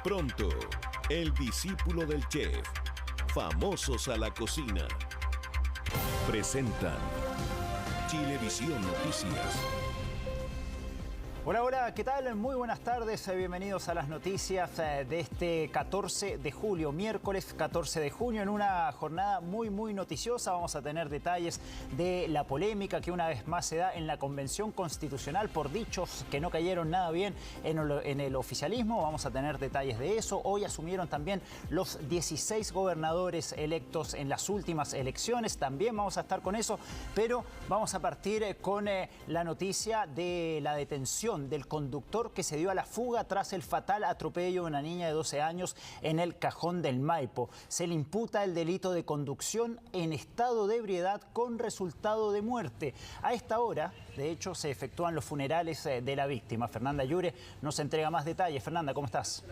Pronto, el discípulo del chef, famosos a la cocina. Presentan Chilevisión Noticias. Hola, hola, ¿qué tal? Muy buenas tardes, bienvenidos a las noticias de este 14 de julio, miércoles 14 de junio, en una jornada muy noticiosa. Vamos a tener detalles de la polémica que una vez más se da en la Convención Constitucional por dichos que no cayeron nada bien en el oficialismo. Vamos a tener detalles de eso. Hoy asumieron también los 16 gobernadores electos en las últimas elecciones. También vamos a estar con eso, pero vamos a partir con la noticia de la detención del conductor que se dio a la fuga tras el fatal atropello de una niña de 12 años en el Cajón del Maipo. Se le imputa el delito de conducción en estado de ebriedad con resultado de muerte. A esta hora, de hecho, se efectúan los funerales de la víctima. Fernanda Yure nos entrega más detalles. Fernanda, ¿cómo estás?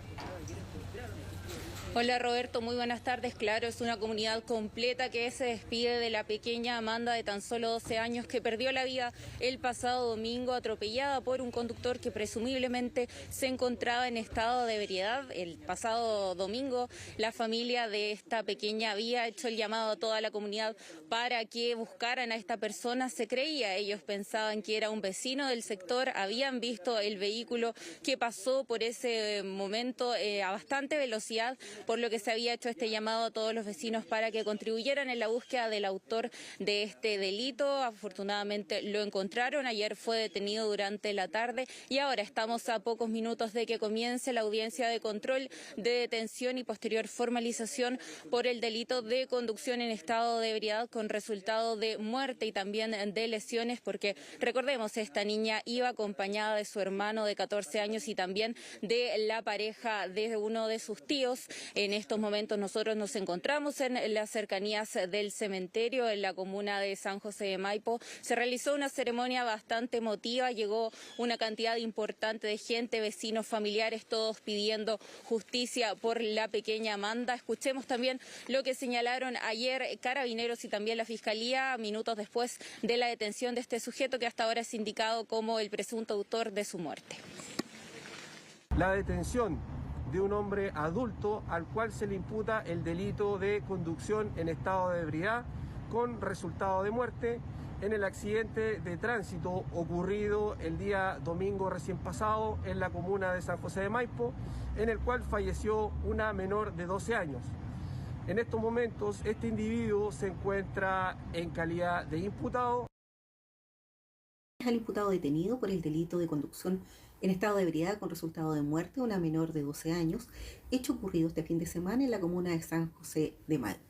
Hola Roberto, muy buenas tardes. Claro, es una comunidad completa que se despide de la pequeña Amanda de tan solo 12 años que perdió la vida el pasado domingo atropellada por un conductor que presumiblemente se encontraba en estado de ebriedad. El pasado domingo la familia de esta pequeña había hecho el llamado a toda la comunidad para que buscaran a esta persona. Se creía, ellos pensaban que era un vecino del sector, habían visto el vehículo que pasó por ese momento a bastante velocidad, por lo que se había hecho este llamado a todos los vecinos para que contribuyeran en la búsqueda del autor de este delito. Afortunadamente lo encontraron, ayer fue detenido durante la tarde y ahora estamos a pocos minutos de que comience la audiencia de control de detención y posterior formalización por el delito de conducción en estado de ebriedad con resultado de muerte y también de lesiones, porque recordemos, esta niña iba acompañada de su hermano de 14 años y también de la pareja de uno de sus tíos. En estos momentos nosotros nos encontramos en las cercanías del cementerio en la comuna de San José de Maipo. Se realizó una ceremonia bastante emotiva, llegó una cantidad importante de gente, vecinos, familiares, todos pidiendo justicia por la pequeña Amanda. Escuchemos también lo que señalaron ayer Carabineros y también la Fiscalía minutos después de la detención de este sujeto que hasta ahora es indicado como el presunto autor de su muerte. La detención de un hombre adulto al cual se le imputa el delito de conducción en estado de ebriedad con resultado de muerte en el accidente de tránsito ocurrido el día domingo recién pasado en la comuna de San José de Maipo, en el cual falleció una menor de 12 años. En estos momentos este individuo se encuentra en calidad de imputado. Al imputado detenido por el delito de conducción en estado de ebriedad con resultado de muerte a una menor de 12 años, hecho ocurrido este fin de semana en la comuna de San José de Maipo.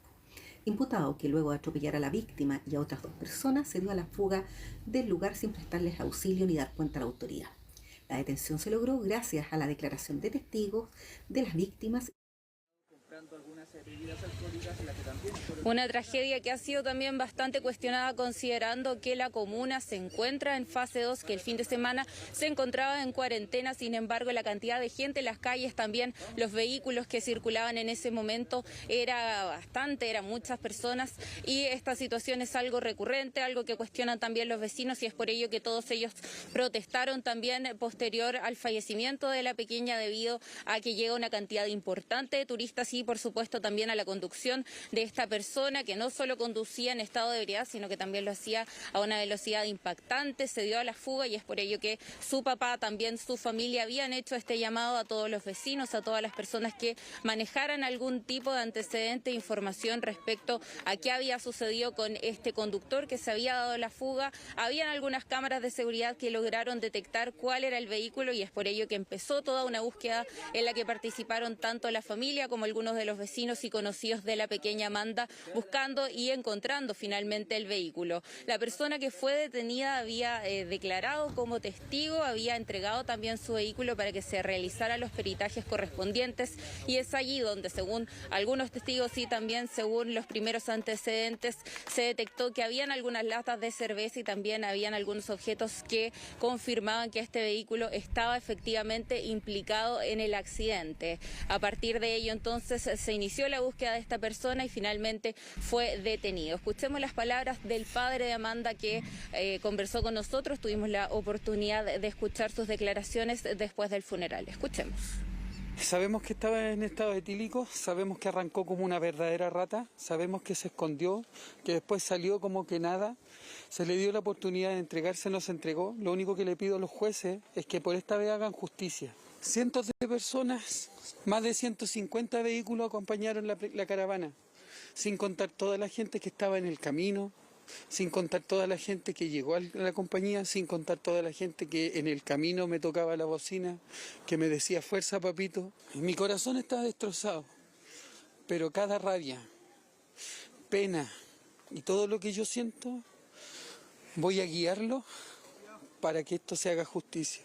Imputado que luego de atropellar a la víctima y a otras 2 personas se dio a la fuga del lugar sin prestarles auxilio ni dar cuenta a la autoridad. La detención se logró gracias a la declaración de testigos de las víctimas. Una tragedia que ha sido también bastante cuestionada considerando que la comuna se encuentra en fase 2, que el fin de semana se encontraba en cuarentena. Sin embargo, la cantidad de gente en las calles, también los vehículos que circulaban en ese momento era bastante, eran muchas personas, y esta situación es algo recurrente, algo que cuestionan también los vecinos, y es por ello que todos ellos protestaron también posterior al fallecimiento de la pequeña debido a que llega una cantidad importante de turistas y por supuesto también a la conducción de esta persona que no solo conducía en estado de ebriedad, sino que también lo hacía a una velocidad impactante, se dio a la fuga, y es por ello que su papá, también su familia, habían hecho este llamado a todos los vecinos, a todas las personas que manejaran algún tipo de antecedente e información respecto a qué había sucedido con este conductor que se había dado la fuga. Habían algunas cámaras de seguridad que lograron detectar cuál era el vehículo, y es por ello que empezó toda una búsqueda en la que participaron tanto la familia como algunos de los vecinos y conocidos de la pequeña Amanda, buscando y encontrando finalmente el vehículo. La persona que fue detenida había declarado como testigo, había entregado también su vehículo para que se realizaran los peritajes correspondientes, y es allí donde, según algunos testigos y también según los primeros antecedentes, se detectó que habían algunas latas de cerveza y también habían algunos objetos que confirmaban que este vehículo estaba efectivamente implicado en el accidente. A partir de ello, entonces, se inició la búsqueda de esta persona y finalmente fue detenido. Escuchemos las palabras del padre de Amanda que conversó con nosotros. Tuvimos la oportunidad de escuchar sus declaraciones después del funeral. Escuchemos. Sabemos que estaba en estado etílico, sabemos que arrancó como una verdadera rata, sabemos que se escondió, que después salió como que nada, se le dio la oportunidad de entregarse, no se entregó. Lo único que le pido a los jueces es que por esta vez hagan justicia. Cientos de personas, más de 150 vehículos acompañaron la caravana, sin contar toda la gente que estaba en el camino, sin contar toda la gente que llegó a la compañía, sin contar toda la gente que en el camino me tocaba la bocina, que me decía fuerza papito. Mi corazón está destrozado, pero cada rabia, pena y todo lo que yo siento, voy a guiarlo para que esto se haga justicia.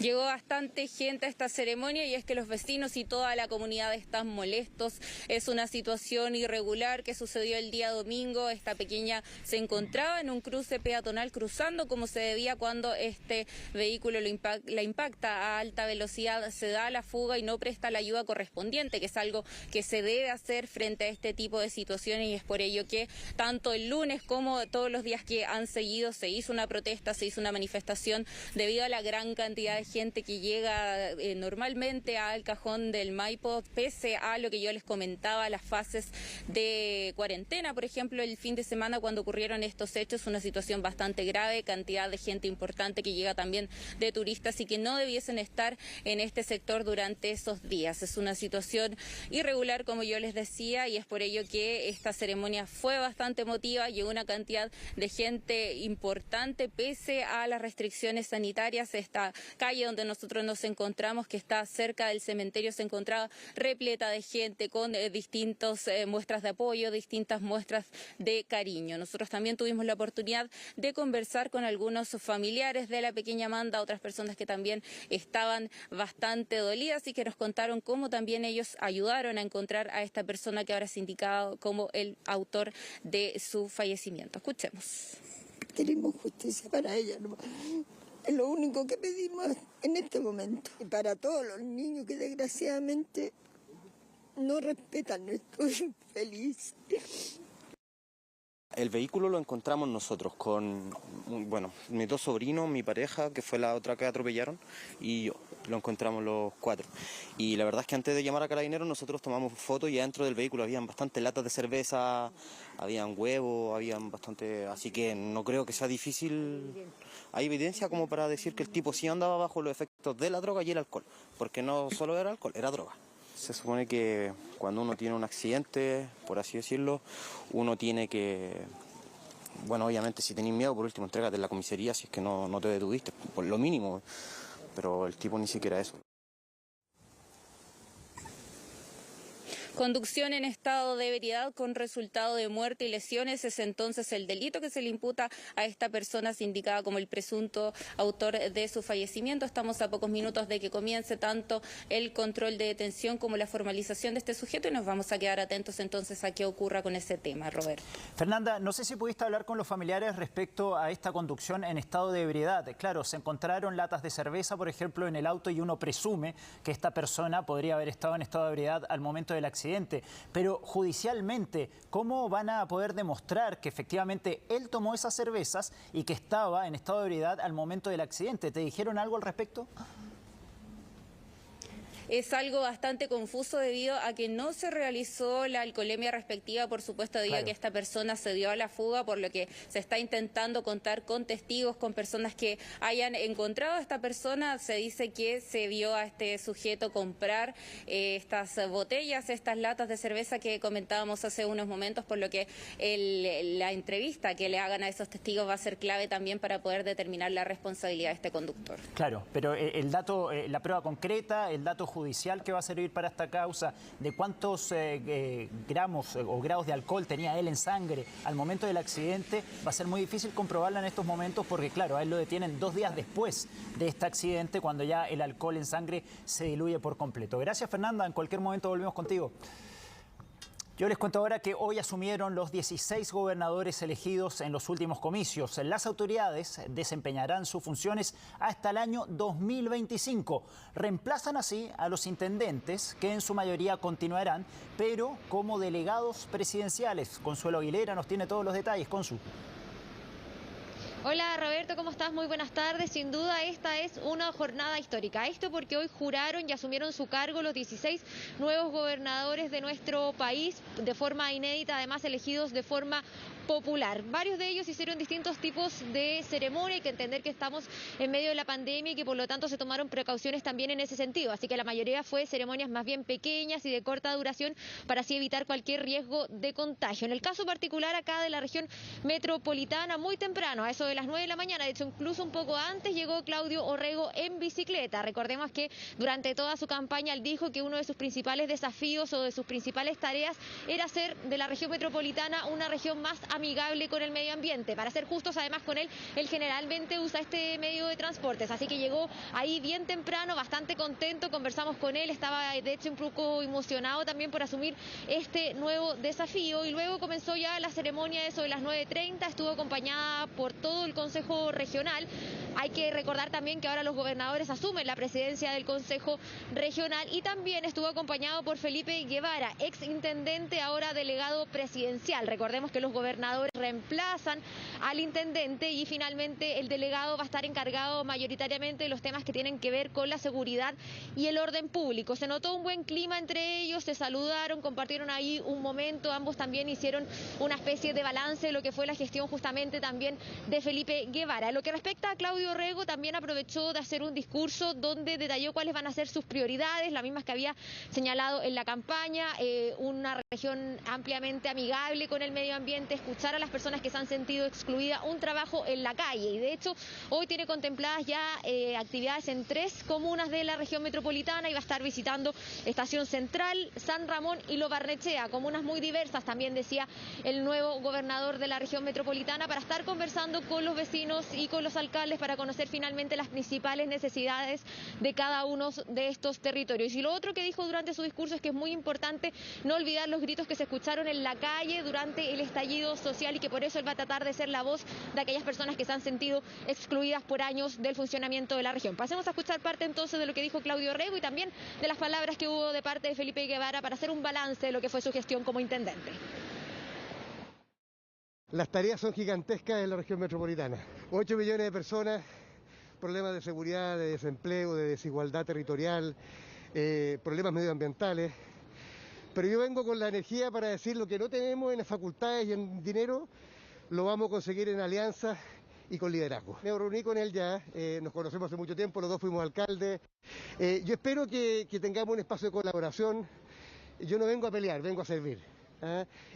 Llegó bastante gente a esta ceremonia y es que los vecinos y toda la comunidad están molestos. Es una situación irregular que sucedió el día domingo. Esta pequeña se encontraba en un cruce peatonal cruzando como se debía cuando este vehículo la impacta a alta velocidad, se da la fuga y no presta la ayuda correspondiente, que es algo que se debe hacer frente a este tipo de situaciones, y es por ello que tanto el lunes como todos los días que han seguido se hizo una protesta, se hizo una manifestación debido a la gran cantidad de gente que llega normalmente al cajón del Maipo, pese a lo que yo les comentaba, las fases de cuarentena. Por ejemplo, el fin de semana cuando ocurrieron estos hechos, una situación bastante grave, cantidad de gente importante que llega también de turistas y que no debiesen estar en este sector durante esos días. Es una situación irregular, como yo les decía, y es por ello que esta ceremonia fue bastante emotiva. Llegó una cantidad de gente importante pese a las restricciones sanitarias. Esta calle donde nosotros nos encontramos, que está cerca del cementerio, se encontraba repleta de gente con distintas muestras de apoyo, distintas muestras de cariño. Nosotros también tuvimos la oportunidad de conversar con algunos familiares de la pequeña Amanda, otras personas que también estaban bastante dolidas y que nos contaron cómo también ellos ayudaron a encontrar a esta persona que ahora es indicado como el autor de su fallecimiento. Escuchemos. Queremos justicia para ella, ¿no? Es lo único que pedimos en este momento. Y para todos los niños que desgraciadamente no respetan esto. Feliz. El vehículo lo encontramos nosotros con, mis dos sobrinos, mi pareja, que fue la otra que atropellaron, y yo. Lo encontramos los cuatro. Y la verdad es que antes de llamar a Carabineros nosotros tomamos fotos y adentro del vehículo habían bastantes latas de cerveza, habían huevos, habían bastante... Así que no creo que sea difícil. Hay evidencia como para decir que el tipo sí andaba bajo los efectos de la droga y el alcohol. Porque no solo era alcohol, era droga. Se supone que cuando uno tiene un accidente, por así decirlo, uno tiene que... Bueno, obviamente si tenés miedo, por último, entrégate en la comisaría si es que no te detuviste, por lo mínimo. Pero el tipo ni siquiera eso. Conducción en estado de ebriedad con resultado de muerte y lesiones es entonces el delito que se le imputa a esta persona indicada como el presunto autor de su fallecimiento. Estamos a pocos minutos de que comience tanto el control de detención como la formalización de este sujeto y nos vamos a quedar atentos entonces a qué ocurra con ese tema, Robert. Fernanda, no sé si pudiste hablar con los familiares respecto a esta conducción en estado de ebriedad. Claro, se encontraron latas de cerveza, por ejemplo, en el auto y uno presume que esta persona podría haber estado en estado de ebriedad al momento del accidente. Pero judicialmente, ¿cómo van a poder demostrar que efectivamente él tomó esas cervezas y que estaba en estado de ebriedad al momento del accidente? ¿Te dijeron algo al respecto? Es algo bastante confuso debido a que no se realizó la alcoholemia respectiva, por supuesto, debido a que esta persona se dio a la fuga, por lo que se está intentando contar con testigos, con personas que hayan encontrado a esta persona. Se dice que se vio a este sujeto comprar estas botellas, estas latas de cerveza que comentábamos hace unos momentos, por lo que la entrevista que le hagan a esos testigos va a ser clave también para poder determinar la responsabilidad de este conductor. Claro, pero el dato, la prueba concreta, el dato judicial que va a servir para esta causa, de cuántos gramos o grados de alcohol tenía él en sangre al momento del accidente, va a ser muy difícil comprobarla en estos momentos porque, claro, a él lo detienen 2 días después de este accidente, cuando ya el alcohol en sangre se diluye por completo. Gracias, Fernanda. En cualquier momento volvemos contigo. Yo les cuento ahora que hoy asumieron los 16 gobernadores elegidos en los últimos comicios. Las autoridades desempeñarán sus funciones hasta el año 2025. Reemplazan así a los intendentes, que en su mayoría continuarán, pero como delegados presidenciales. Consuelo Aguilera nos tiene todos los detalles. Consu. Hola Roberto, ¿cómo estás? Muy buenas tardes. Sin duda esta es una jornada histórica. Esto porque hoy juraron y asumieron su cargo los 16 nuevos gobernadores de nuestro país de forma inédita, además elegidos de forma popular. Varios de ellos hicieron distintos tipos de ceremonia. Hay que entender que estamos en medio de la pandemia y que por lo tanto se tomaron precauciones también en ese sentido. Así que la mayoría fue ceremonias más bien pequeñas y de corta duración para así evitar cualquier riesgo de contagio. En el caso particular acá de la región metropolitana, muy temprano, a eso de las 9 de la mañana, de hecho incluso un poco antes, llegó Claudio Orrego en bicicleta. Recordemos que durante toda su campaña él dijo que uno de sus principales desafíos o de sus principales tareas era hacer de la región metropolitana una región más amigable con el medio ambiente. Para ser justos además con él generalmente usa este medio de transportes, así que llegó ahí bien temprano, bastante contento, conversamos con él, estaba de hecho un poco emocionado también por asumir este nuevo desafío y luego comenzó ya la ceremonia eso de las 9:30, estuvo acompañada por todo el Consejo Regional. Hay que recordar también que ahora los gobernadores asumen la presidencia del Consejo Regional y también estuvo acompañado por Felipe Guevara, ex intendente, ahora delegado presidencial. Recordemos que los gobernadores reemplazan al intendente y finalmente el delegado va a estar encargado mayoritariamente de los temas que tienen que ver con la seguridad y el orden público. Se notó un buen clima entre ellos, se saludaron, compartieron ahí un momento, ambos también hicieron una especie de balance de lo que fue la gestión justamente también de Felipe Guevara. En lo que respecta a Claudio Orrego, también aprovechó de hacer un discurso donde detalló cuáles van a ser sus prioridades, las mismas que había señalado en la campaña, una región ampliamente amigable con el medio ambiente, escuchar a las personas que se han sentido excluidas, un trabajo en la calle y de hecho hoy tiene contempladas ya actividades en 3 comunas de la región metropolitana y va a estar visitando Estación Central, San Ramón y Lo Barnechea, comunas muy diversas también decía el nuevo gobernador de la región metropolitana, para estar conversando con los vecinos y con los alcaldes para conocer finalmente las principales necesidades de cada uno de estos territorios. Y lo otro que dijo durante su discurso es que es muy importante no olvidar los gritos que se escucharon en la calle durante el estallido social y que por eso él va a tratar de ser la voz de aquellas personas que se han sentido excluidas por años del funcionamiento de la región. Pasemos a escuchar parte entonces de lo que dijo Claudio Orrego y también de las palabras que hubo de parte de Felipe Guevara para hacer un balance de lo que fue su gestión como intendente. Las tareas son gigantescas en la región metropolitana. 8 millones de personas, problemas de seguridad, de desempleo, de desigualdad territorial, problemas medioambientales. Pero yo vengo con la energía para decir lo que no tenemos en facultades y en dinero, lo vamos a conseguir en alianzas y con liderazgo. Me reuní con él ya, nos conocemos hace mucho tiempo, los dos fuimos alcaldes. Yo espero que tengamos un espacio de colaboración. Yo no vengo a pelear, vengo a servir.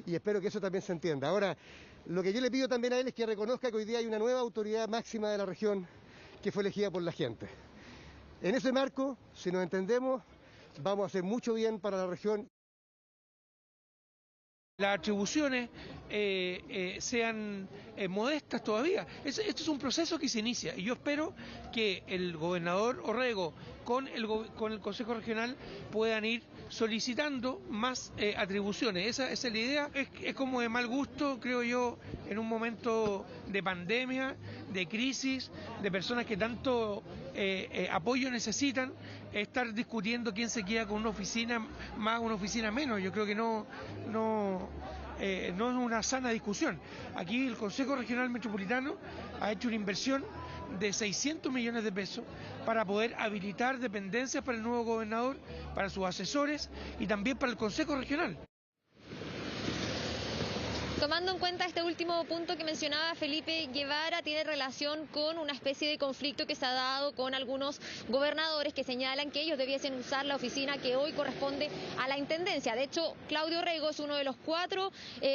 Y espero que eso también se entienda. Ahora, lo que yo le pido también a él es que reconozca que hoy día hay una nueva autoridad máxima de la región que fue elegida por la gente. En ese marco, si nos entendemos, vamos a hacer mucho bien para la región. Las atribuciones sean modestas todavía. Esto es un proceso que se inicia y yo espero que el gobernador Orrego con el Consejo Regional puedan ir solicitando más atribuciones. Esa es la idea. Es como de mal gusto, creo yo, en un momento de pandemia, de crisis, de personas que tanto apoyo necesitan, estar discutiendo quién se queda con una oficina más, una oficina menos. Yo creo que no es una sana discusión. Aquí el Consejo Regional Metropolitano ha hecho una inversión de 600 millones de pesos para poder habilitar dependencias para el nuevo gobernador, para sus asesores y también para el Consejo Regional. Tomando en cuenta este último punto que mencionaba Felipe Guevara, tiene relación con una especie de conflicto que se ha dado con algunos gobernadores que señalan que ellos debiesen usar la oficina que hoy corresponde a la intendencia. De hecho, Claudio Orrego es uno de los 4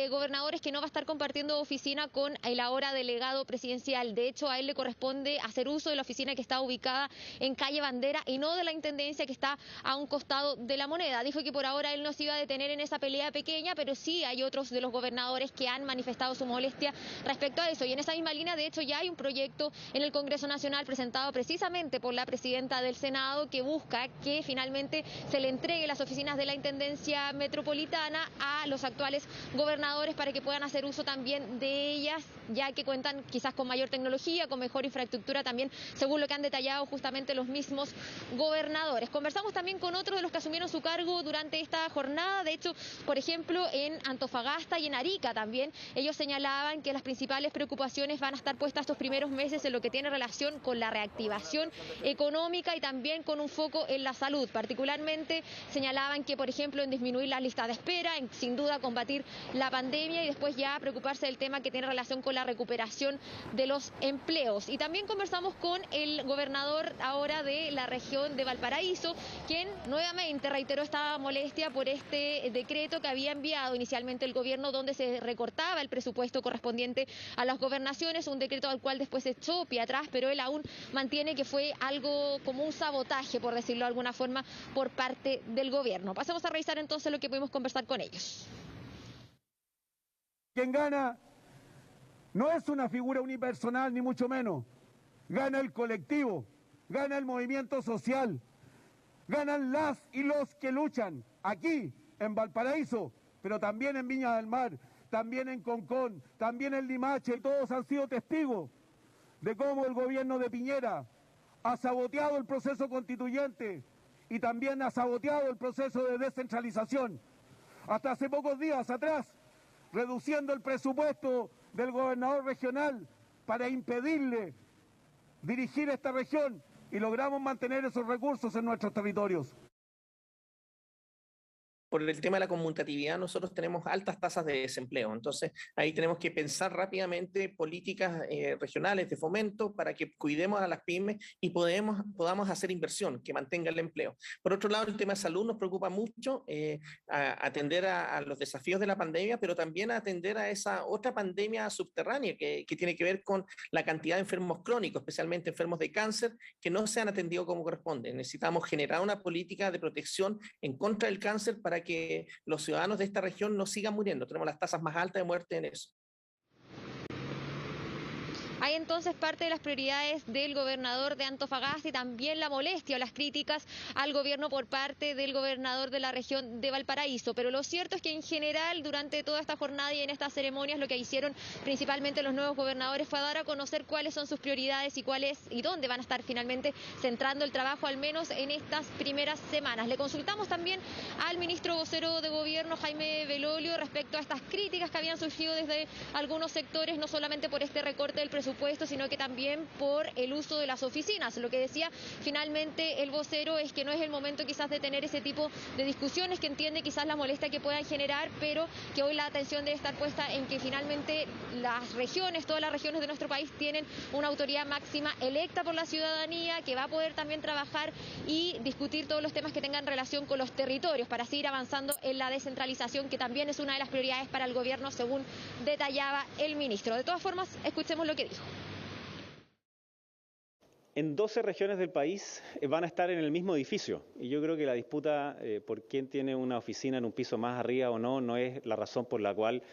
gobernadores que no va a estar compartiendo oficina con el ahora delegado presidencial. De hecho, a él le corresponde hacer uso de la oficina que está ubicada en calle Bandera y no de la intendencia que está a un costado de la Moneda. Dijo que por ahora él no se iba a detener en esa pelea pequeña, pero sí hay otros de los gobernadores que han manifestado su molestia respecto a eso. Y en esa misma línea, de hecho, ya hay un proyecto en el Congreso Nacional presentado precisamente por la presidenta del Senado que busca que finalmente se le entregue las oficinas de la Intendencia Metropolitana a los actuales gobernadores para que puedan hacer uso también de ellas, ya que cuentan quizás con mayor tecnología, con mejor infraestructura también, según lo que han detallado justamente los mismos gobernadores. Conversamos también con otros de los que asumieron su cargo durante esta jornada. De hecho, por ejemplo, en Antofagasta y en Arica También ellos señalaban que las principales preocupaciones van a estar puestas estos primeros meses en lo que tiene relación con la reactivación económica y también con un foco en la salud. Particularmente señalaban que, por ejemplo, en disminuir las listas de espera, en sin duda combatir la pandemia y después ya preocuparse del tema que tiene relación con la recuperación de los empleos. Y también conversamos con el gobernador ahora de la región de Valparaíso, quien nuevamente reiteró esta molestia por este decreto que había enviado inicialmente el gobierno, donde se recortaba el presupuesto correspondiente a las gobernaciones, un decreto al cual después se echó pie atrás, pero él aún mantiene que fue algo como un sabotaje, por decirlo de alguna forma, por parte del gobierno. Pasemos a revisar entonces lo que pudimos conversar con ellos. Quien gana no es una figura unipersonal, ni mucho menos. Gana el colectivo, gana el movimiento social, ganan las y los que luchan aquí en Valparaíso, pero también en Viña del Mar, también en Concón, también en Limache, y todos han sido testigos de cómo el gobierno de Piñera ha saboteado el proceso constituyente y también ha saboteado el proceso de descentralización. Hasta hace pocos días atrás, reduciendo el presupuesto del gobernador regional para impedirle dirigir esta región, y logramos mantener esos recursos en nuestros territorios. Por el tema de la conmutatividad, nosotros tenemos altas tasas de desempleo. Entonces, ahí tenemos que pensar rápidamente políticas regionales de fomento para que cuidemos a las pymes y podamos hacer inversión que mantenga el empleo. Por otro lado, el tema de salud nos preocupa mucho, atender a los desafíos de la pandemia, pero también atender a esa otra pandemia subterránea que tiene que ver con la cantidad de enfermos crónicos, especialmente enfermos de cáncer, que no se han atendido como corresponde. Necesitamos generar una política de protección en contra del cáncer para que los ciudadanos de esta región no sigan muriendo. Tenemos las tasas más altas de muerte en eso. Hay entonces parte de las prioridades del gobernador de Antofagasta y también la molestia o las críticas al gobierno por parte del gobernador de la región de Valparaíso. Pero lo cierto es que en general durante toda esta jornada y en estas ceremonias lo que hicieron principalmente los nuevos gobernadores fue dar a conocer cuáles son sus prioridades y dónde van a estar finalmente centrando el trabajo, al menos en estas primeras semanas. Le consultamos también al ministro vocero de gobierno, Jaime Belolio, respecto a estas críticas que habían surgido desde algunos sectores, no solamente por este recorte del presupuesto, sino que también por el uso de las oficinas. Lo que decía finalmente el vocero es que no es el momento quizás de tener ese tipo de discusiones, que entiende quizás la molestia que puedan generar, pero que hoy la atención debe estar puesta en que finalmente las regiones, todas las regiones de nuestro país tienen una autoridad máxima electa por la ciudadanía, que va a poder también trabajar y discutir todos los temas que tengan relación con los territorios para seguir avanzando en la descentralización, que también es una de las prioridades para el gobierno, según detallaba el ministro. De todas formas, escuchemos lo que dijo. En 12 regiones del país van a estar en el mismo edificio, y yo creo que la disputa por quién tiene una oficina en un piso más arriba o no es la razón por la cual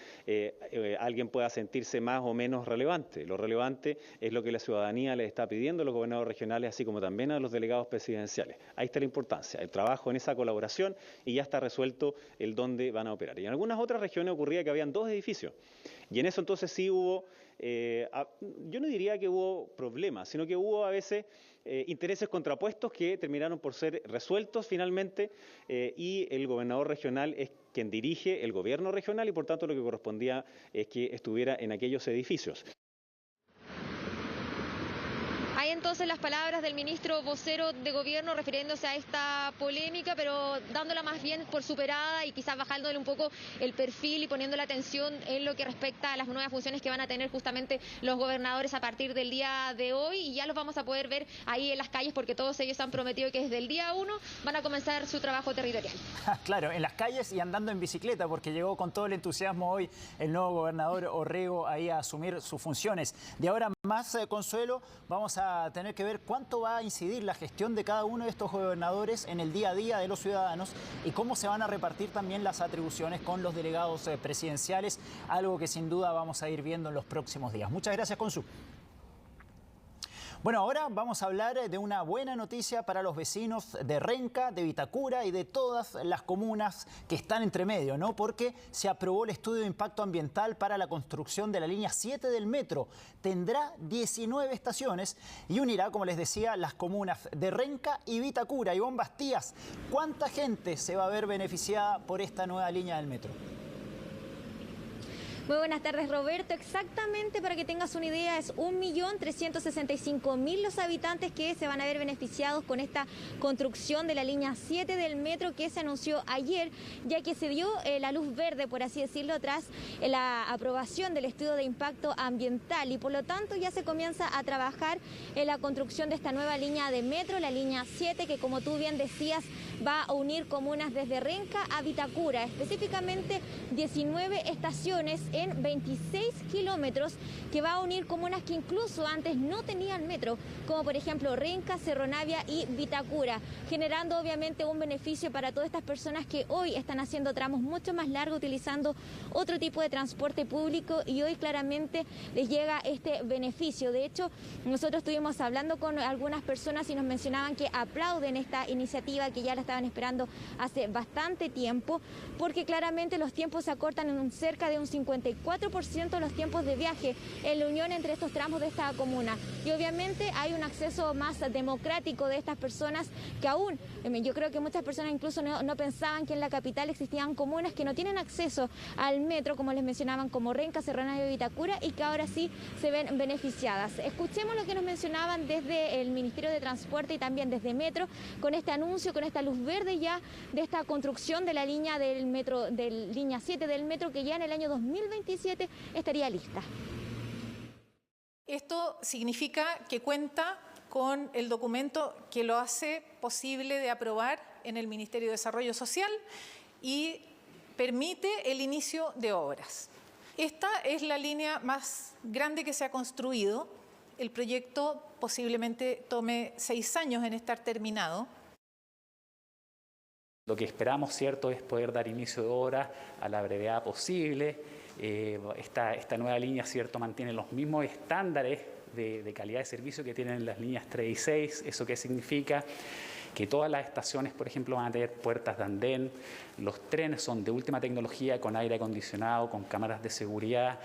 alguien pueda sentirse más o menos relevante. Lo relevante es lo que la ciudadanía les está pidiendo a los gobernadores regionales, así como también a los delegados presidenciales. Ahí está la importancia, el trabajo en esa colaboración, y ya está resuelto el dónde van a operar. Y en algunas otras regiones ocurría que habían 2 edificios, y en eso entonces sí hubo... yo no diría que hubo problemas, sino que hubo a veces intereses contrapuestos que terminaron por ser resueltos finalmente, y el gobernador regional es quien dirige el gobierno regional, y por tanto lo que correspondía es que estuviera en aquellos edificios. Hay entonces las palabras del ministro vocero de gobierno refiriéndose a esta polémica, pero dándola más bien por superada y quizás bajándole un poco el perfil y poniendo la atención en lo que respecta a las nuevas funciones que van a tener justamente los gobernadores a partir del día de hoy, y ya los vamos a poder ver ahí en las calles, porque todos ellos han prometido que desde el día 1 van a comenzar su trabajo territorial. Claro, en las calles y andando en bicicleta, porque llegó con todo el entusiasmo hoy el nuevo gobernador Orrego ahí a asumir sus funciones. De ahora más, Consuelo, vamos a tener que ver cuánto va a incidir la gestión de cada uno de estos gobernadores en el día a día de los ciudadanos y cómo se van a repartir también las atribuciones con los delegados presidenciales, algo que sin duda vamos a ir viendo en los próximos días. Muchas gracias, Consu. Bueno, ahora vamos a hablar de una buena noticia para los vecinos de Renca, de Vitacura y de todas las comunas que están entre medio, ¿no? Porque se aprobó el estudio de impacto ambiental para la construcción de la línea 7 del metro. Tendrá 19 estaciones y unirá, como les decía, las comunas de Renca y Vitacura. Ivonne Bastías, ¿cuánta gente se va a ver beneficiada por esta nueva línea del metro? Muy buenas tardes, Roberto. Exactamente, para que tengas una idea, es 1.365.000 los habitantes que se van a ver beneficiados con esta construcción de la línea 7 del metro que se anunció ayer, ya que se dio la luz verde, por así decirlo, tras la aprobación del estudio de impacto ambiental, y por lo tanto ya se comienza a trabajar en la construcción de esta nueva línea de metro, la línea 7, que como tú bien decías va a unir comunas desde Renca a Vitacura, específicamente 19 estaciones en 26 kilómetros, que va a unir comunas que incluso antes no tenían metro, como por ejemplo Renca, Cerro Navia y Vitacura, generando obviamente un beneficio para todas estas personas que hoy están haciendo tramos mucho más largos utilizando otro tipo de transporte público, y hoy claramente les llega este beneficio. De hecho, nosotros estuvimos hablando con algunas personas y nos mencionaban que aplauden esta iniciativa, que ya la estaban esperando hace bastante tiempo, porque claramente los tiempos se acortan en cerca de un 54% los tiempos de viaje en la unión entre estos tramos de esta comuna, y obviamente hay un acceso más democrático de estas personas que aún, yo creo que muchas personas incluso no pensaban que en la capital existían comunas que no tienen acceso al metro, como les mencionaban, como Renca, Cerro Navia y Vitacura, y que ahora sí se ven beneficiadas. Escuchemos lo que nos mencionaban desde el Ministerio de Transporte y también desde Metro, con este anuncio, con esta luz verde ya de esta construcción de la línea del metro, de línea 7 del metro, que ya en el año 2027 estaría lista. Esto significa que cuenta con el documento que lo hace posible de aprobar en el Ministerio de Desarrollo Social y permite el inicio de obras. Esta es la línea más grande que se ha construido. El proyecto posiblemente tome 6 años en estar terminado. Lo que esperamos, ¿cierto?, es poder dar inicio de obra a la brevedad posible. Esta nueva línea, ¿cierto?, mantiene los mismos estándares de calidad de servicio que tienen las líneas 3 y 6. ¿Eso qué significa? Que todas las estaciones, por ejemplo, van a tener puertas de andén. Los trenes son de última tecnología, con aire acondicionado, con cámaras de seguridad.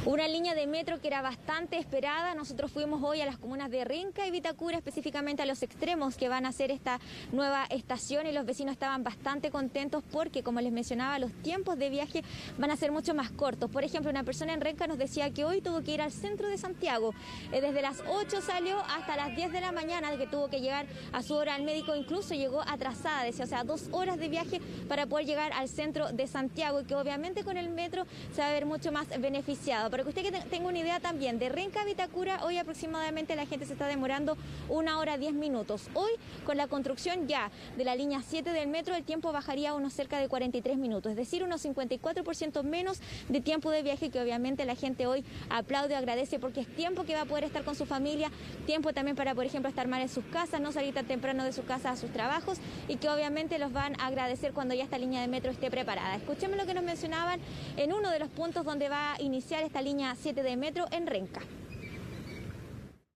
Una línea de metro que era bastante esperada. Nosotros fuimos hoy a las comunas de Renca y Vitacura, específicamente a los extremos que van a hacer esta nueva estación, y los vecinos estaban bastante contentos porque, como les mencionaba, los tiempos de viaje van a ser mucho más cortos. Por ejemplo, una persona en Renca nos decía que hoy tuvo que ir al centro de Santiago. Desde las 8 salió hasta las 10 de la mañana, que tuvo que llegar a su hora al médico, incluso llegó atrasada, decía, o sea, 2 horas de viaje para poder llegar al centro de Santiago, y que obviamente con el metro se va a ver mucho más beneficiado. Para que usted tenga una idea también, de Renca a Vitacura, hoy aproximadamente la gente se está demorando 1 hora 10 minutos. Hoy, con la construcción ya de la línea 7 del metro, el tiempo bajaría a unos cerca de 43 minutos, es decir, unos 54% menos de tiempo de viaje, que obviamente la gente hoy aplaude, agradece, porque es tiempo que va a poder estar con su familia, tiempo también para, por ejemplo, estar más en sus casas, no salir tan temprano de su casa a sus trabajos, y que obviamente los van a agradecer cuando ya esta línea de metro esté preparada. Escuchemos lo que nos mencionaban en uno de los puntos donde va a iniciar esta línea 7 de metro en Renca.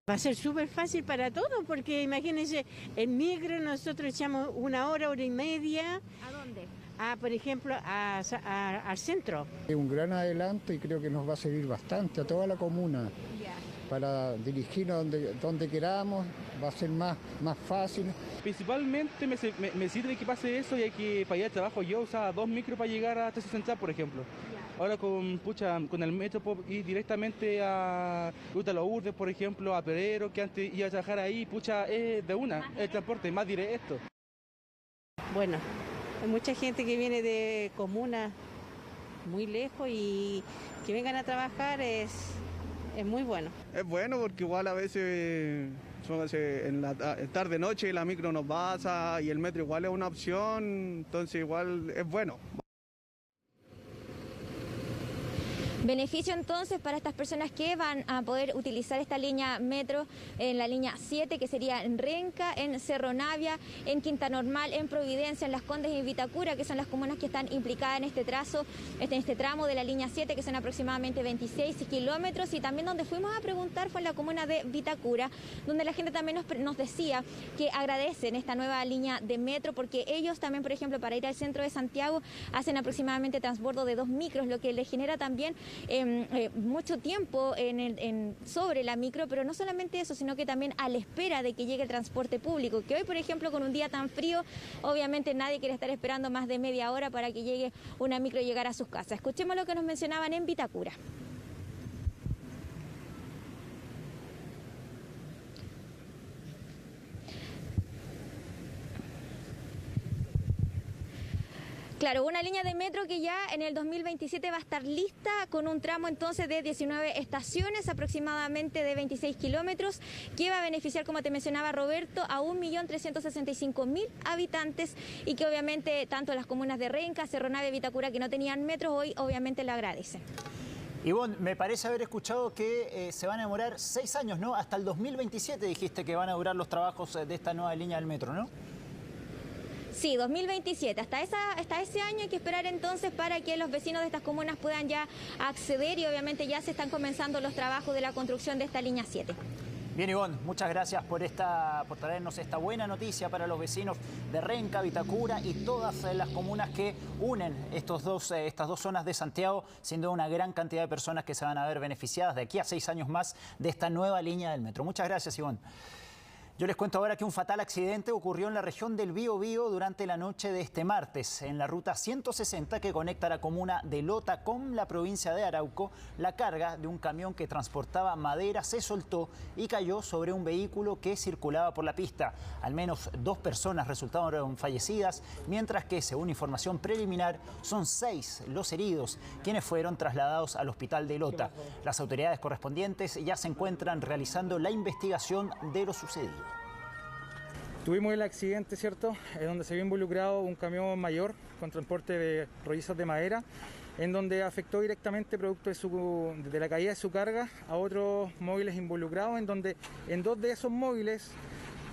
Va a ser súper fácil para todos, porque imagínense, en micro nosotros echamos 1 hora, 1 hora y media. ¿A dónde? Por ejemplo, al centro. Es un gran adelanto y creo que nos va a servir bastante a toda la comuna. Para dirigirnos donde queramos, va a ser más fácil. Principalmente me sirve que pase eso, ya que para ir al trabajo yo usaba 2 micros para llegar a Estación Central, por ejemplo. Ahora con el metro puedo ir directamente a Ruta Los Urdes, por ejemplo, a Perero, que antes iba a trabajar ahí, de una, el transporte más directo. Bueno, hay mucha gente que viene de comunas muy lejos y que vengan a trabajar es muy bueno. Es bueno porque igual a veces en la tarde-noche la micro nos pasa y el metro igual es una opción, entonces igual es bueno. Beneficio entonces para estas personas que van a poder utilizar esta línea metro en la línea 7, que sería en Renca, en Cerro Navia, en Quinta Normal, en Providencia, en Las Condes y en Vitacura, que son las comunas que están implicadas en este tramo de la línea 7, que son aproximadamente 26 kilómetros. Y también donde fuimos a preguntar fue en la comuna de Vitacura, donde la gente también nos decía que agradecen esta nueva línea de metro, porque ellos también, por ejemplo, para ir al centro de Santiago hacen aproximadamente transbordo de 2 micros, lo que les genera también mucho tiempo sobre la micro, pero no solamente eso, sino que también a la espera de que llegue el transporte público, que hoy, por ejemplo, con un día tan frío, obviamente nadie quiere estar esperando más de media hora para que llegue una micro y llegar a sus casas. Escuchemos lo que nos mencionaban en Vitacura. Claro, una línea de metro que ya en el 2027 va a estar lista con un tramo entonces de 19 estaciones, aproximadamente de 26 kilómetros, que va a beneficiar, como te mencionaba Roberto, a 1.365.000 habitantes y que obviamente tanto las comunas de Renca, Cerro Navia y Vitacura que no tenían metro hoy obviamente le agradecen. Ivonne, me parece haber escuchado que se van a demorar 6 años, ¿no? Hasta el 2027 dijiste que van a durar los trabajos de esta nueva línea del metro, ¿no? Sí, 2027. Hasta ese año hay que esperar entonces para que los vecinos de estas comunas puedan ya acceder y obviamente ya se están comenzando los trabajos de la construcción de esta línea 7. Bien, Ivonne, muchas gracias por traernos esta buena noticia para los vecinos de Renca, Vitacura y todas las comunas que unen estas dos zonas de Santiago, siendo una gran cantidad de personas que se van a ver beneficiadas de aquí a 6 años más de esta nueva línea del metro. Muchas gracias, Ivonne. Yo les cuento ahora que un fatal accidente ocurrió en la región del Biobío durante la noche de este martes. En la ruta 160 que conecta la comuna de Lota con la provincia de Arauco, la carga de un camión que transportaba madera se soltó y cayó sobre un vehículo que circulaba por la pista. Al menos 2 personas resultaron fallecidas, mientras que, según información preliminar, son 6 los heridos, quienes fueron trasladados al hospital de Lota. Las autoridades correspondientes ya se encuentran realizando la investigación de lo sucedido. Tuvimos el accidente, ¿cierto?, donde se vio involucrado un camión mayor con transporte de rollizos de madera, en donde afectó directamente, producto de la caída de su carga, a otros móviles involucrados, en donde en 2 de esos móviles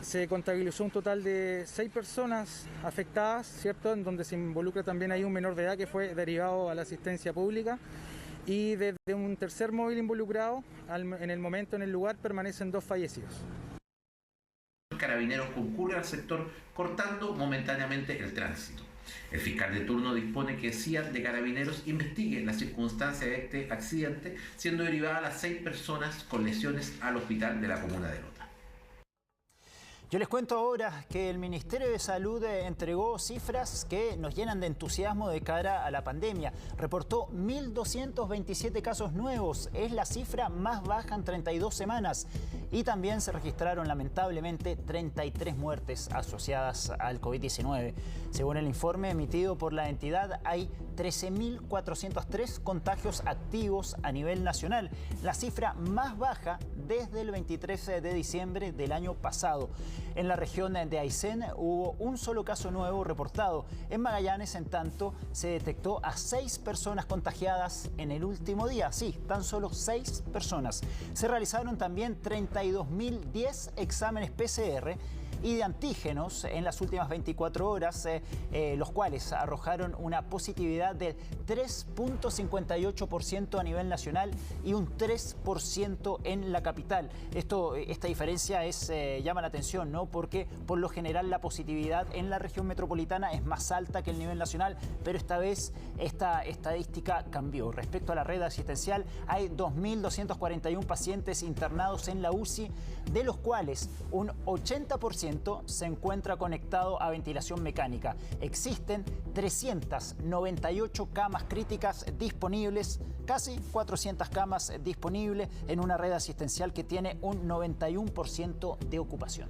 se contabilizó un total de 6 personas afectadas, ¿cierto?, en donde se involucra también ahí un menor de edad que fue derivado a la asistencia pública. Y desde un tercer móvil involucrado, en el momento, en el lugar, permanecen 2 fallecidos. Carabineros concurre al sector cortando momentáneamente el tránsito. El fiscal de turno dispone que CIAT de Carabineros investigue las circunstancias de este accidente, siendo derivadas las 6 personas con lesiones al hospital de la comuna de Lota. Yo les cuento ahora que el Ministerio de Salud entregó cifras que nos llenan de entusiasmo de cara a la pandemia. Reportó 1.227 casos nuevos, es la cifra más baja en 32 semanas. Y también se registraron lamentablemente 33 muertes asociadas al COVID-19. Según el informe emitido por la entidad, hay 13.403 contagios activos a nivel nacional, la cifra más baja desde el 23 de diciembre del año pasado. En la región de Aysén hubo un solo caso nuevo reportado. En Magallanes, en tanto, se detectó a 6 personas contagiadas en el último día. Sí, tan solo 6 personas. Se realizaron también 32.010 exámenes PCR y de antígenos en las últimas 24 horas, los cuales arrojaron una positividad del 3.58% a nivel nacional y un 3% en la capital. Esta diferencia llama la atención, ¿no? Porque por lo general la positividad en la región metropolitana es más alta que el nivel nacional, pero esta vez esta estadística cambió. Respecto a la red asistencial, hay 2.241 pacientes internados en la UCI, de los cuales un 80% se encuentra conectado a ventilación mecánica. Existen 398 camas críticas disponibles, casi 400 camas disponibles en una red asistencial que tiene un 91% de ocupación.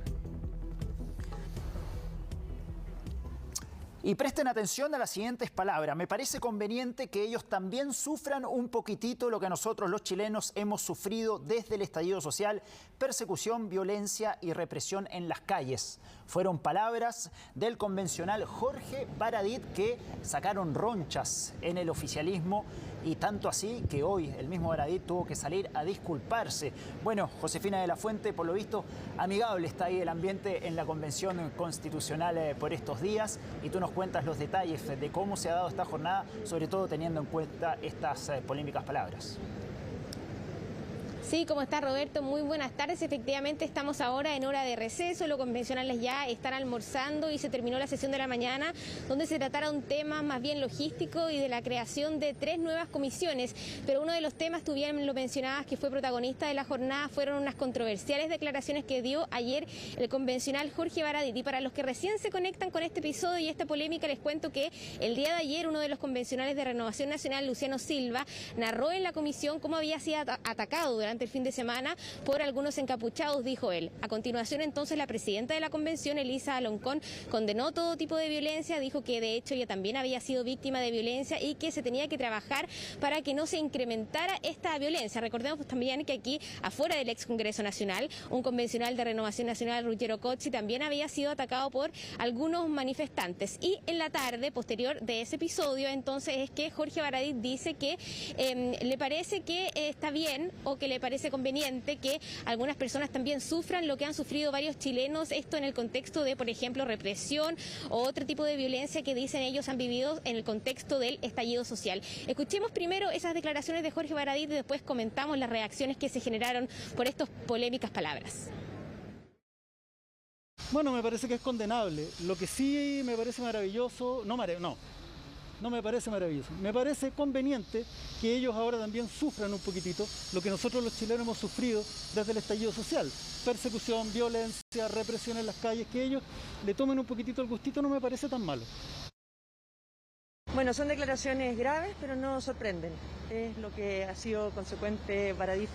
Y presten atención a las siguientes palabras. Me parece conveniente que ellos también sufran un poquitito lo que nosotros los chilenos hemos sufrido desde el estallido social: persecución, violencia y represión en las calles. Fueron palabras del convencional Jorge Baradit, que sacaron ronchas en el oficialismo, y tanto así que hoy el mismo Baradit tuvo que salir a disculparse. Bueno, Josefina de la Fuente, por lo visto, amigable está ahí el ambiente en la Convención Constitucional por estos días, y tú nos cuentas los detalles de cómo se ha dado esta jornada, sobre todo teniendo en cuenta estas polémicas palabras. Sí, ¿cómo está Roberto? Muy buenas tardes. Efectivamente estamos ahora en hora de receso, los convencionales ya están almorzando y se terminó la sesión de la mañana donde se trataron temas más bien logísticos y de la creación de 3 nuevas comisiones. Pero uno de los temas, tú bien lo mencionabas, que fue protagonista de la jornada, fueron unas controversiales declaraciones que dio ayer el convencional Jorge Baradit. Y para los que recién se conectan con este episodio y esta polémica, les cuento que el día de ayer uno de los convencionales de Renovación Nacional, Luciano Silva, narró en la comisión cómo había sido atacado durante el fin de semana por algunos encapuchados, dijo él. A continuación, entonces, la presidenta de la convención, Elisa Aloncón, condenó todo tipo de violencia, dijo que de hecho ella también había sido víctima de violencia y que se tenía que trabajar para que no se incrementara esta violencia. Recordemos también que aquí, afuera del ex Congreso Nacional, un convencional de Renovación Nacional, Ruggero Cozzi, también había sido atacado por algunos manifestantes. Y en la tarde, posterior de ese episodio, entonces, es que Jorge Baradit dice que le parece que está bien o que le parece conveniente que algunas personas también sufran lo que han sufrido varios chilenos, esto en el contexto de, por ejemplo, represión o otro tipo de violencia que dicen ellos han vivido en el contexto del estallido social. Escuchemos primero esas declaraciones de Jorge Baradit y después comentamos las reacciones que se generaron por estas polémicas palabras. Bueno, me parece que es condenable. Lo que sí me parece maravilloso, no me parece maravilloso. Me parece conveniente que ellos ahora también sufran un poquitito lo que nosotros los chilenos hemos sufrido desde el estallido social. Persecución, violencia, represión en las calles, que ellos le tomen un poquitito el gustito no me parece tan malo. Bueno, son declaraciones graves, pero no sorprenden. Es lo que ha sido consecuente Baradit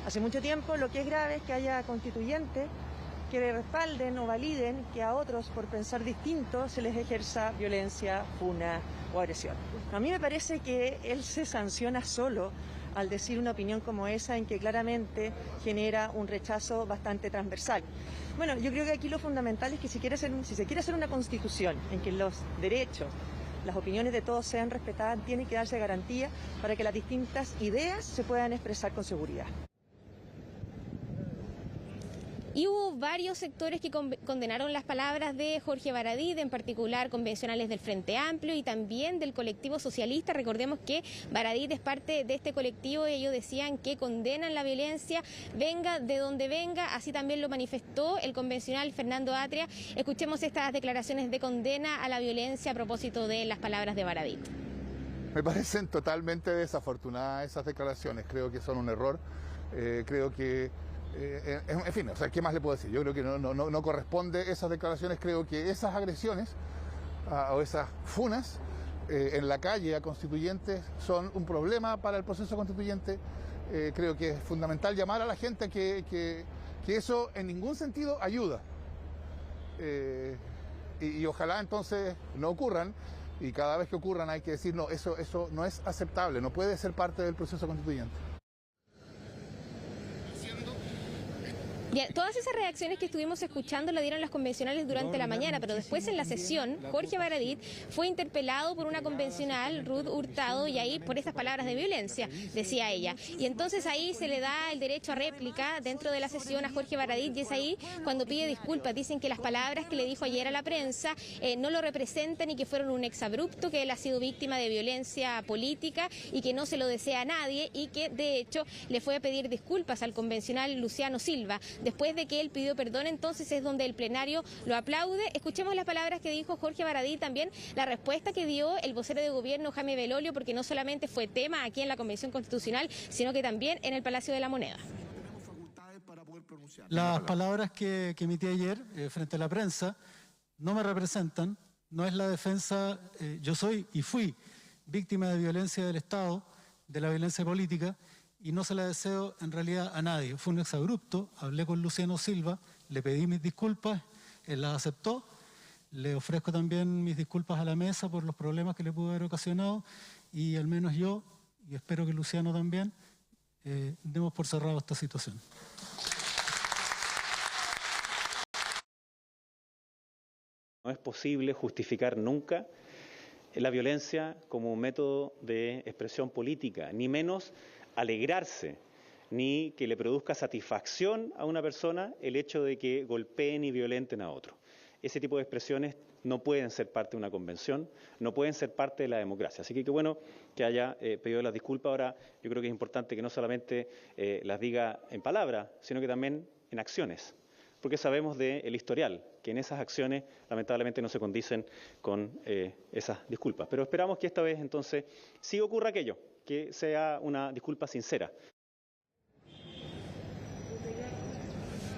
hace mucho tiempo. Lo que es grave es que haya constituyentes que respalden o validen que a otros, por pensar distinto, se les ejerza violencia, funa o agresión. A mí me parece que él se sanciona solo al decir una opinión como esa, en que claramente genera un rechazo bastante transversal. Bueno, yo creo que aquí lo fundamental es que si se quiere hacer una constitución en que los derechos, las opiniones de todos sean respetadas, tiene que darse garantía para que las distintas ideas se puedan expresar con seguridad. Y hubo varios sectores que condenaron las palabras de Jorge Baradit, en particular convencionales del Frente Amplio y también del colectivo socialista. Recordemos que Baradit es parte de este colectivo y ellos decían que condenan la violencia, venga de donde venga. Así también lo manifestó el convencional Fernando Atria. Escuchemos estas declaraciones de condena a la violencia a propósito de las palabras de Baradit. Me parecen totalmente desafortunadas esas declaraciones. Creo que son un error. Creo que en fin, o sea, ¿qué más le puedo decir? Yo creo que no corresponde esas declaraciones. Creo que esas agresiones o esas funas en la calle a constituyentes son un problema para el proceso constituyente. Creo que es fundamental llamar a la gente que eso en ningún sentido ayuda. Y ojalá entonces no ocurran, y cada vez que ocurran hay que decir, no, eso no es aceptable, no puede ser parte del proceso constituyente. Bien, todas esas reacciones que estuvimos escuchando la dieron las convencionales durante la mañana, pero después en la sesión, Jorge Baradit fue interpelado por una convencional, Ruth Hurtado, y ahí por esas palabras de violencia, decía ella. Y entonces ahí se le da el derecho a réplica dentro de la sesión a Jorge Baradit, y es ahí cuando pide disculpas. Dicen que las palabras que le dijo ayer a la prensa no lo representan y que fueron un exabrupto, que él ha sido víctima de violencia política y que no se lo desea a nadie, y que de hecho le fue a pedir disculpas al convencional Luciano Silva. Después de que él pidió perdón, entonces es donde el plenario lo aplaude. Escuchemos las palabras que dijo Jorge Baradit, también la respuesta que dio el vocero de gobierno, Jaime Belolio, porque no solamente fue tema aquí en la Convención Constitucional, sino que también en el Palacio de la Moneda. Las palabras que emití ayer frente a la prensa no me representan, no es la defensa. Yo soy y fui víctima de violencia del Estado, de la violencia política, y no se la deseo en realidad a nadie. Fue un exabrupto, hablé con Luciano Silva, le pedí mis disculpas, él las aceptó, le ofrezco también mis disculpas a la mesa por los problemas que le pudo haber ocasionado, y al menos yo, y espero que Luciano también, demos por cerrado esta situación. No es posible justificar nunca la violencia como un método de expresión política, ni menos alegrarse, ni que le produzca satisfacción a una persona el hecho de que golpeen y violenten a otro. ese tipo de expresiones no pueden ser parte de una convención, no pueden ser parte de la democracia. Así que qué bueno que haya pedido las disculpas. Ahora yo creo que es importante que no solamente las diga en palabras, sino que también en acciones, porque sabemos del historial, que en esas acciones lamentablemente no se condicen con esas disculpas. Pero esperamos que esta vez entonces sí ocurra aquello, que sea una disculpa sincera.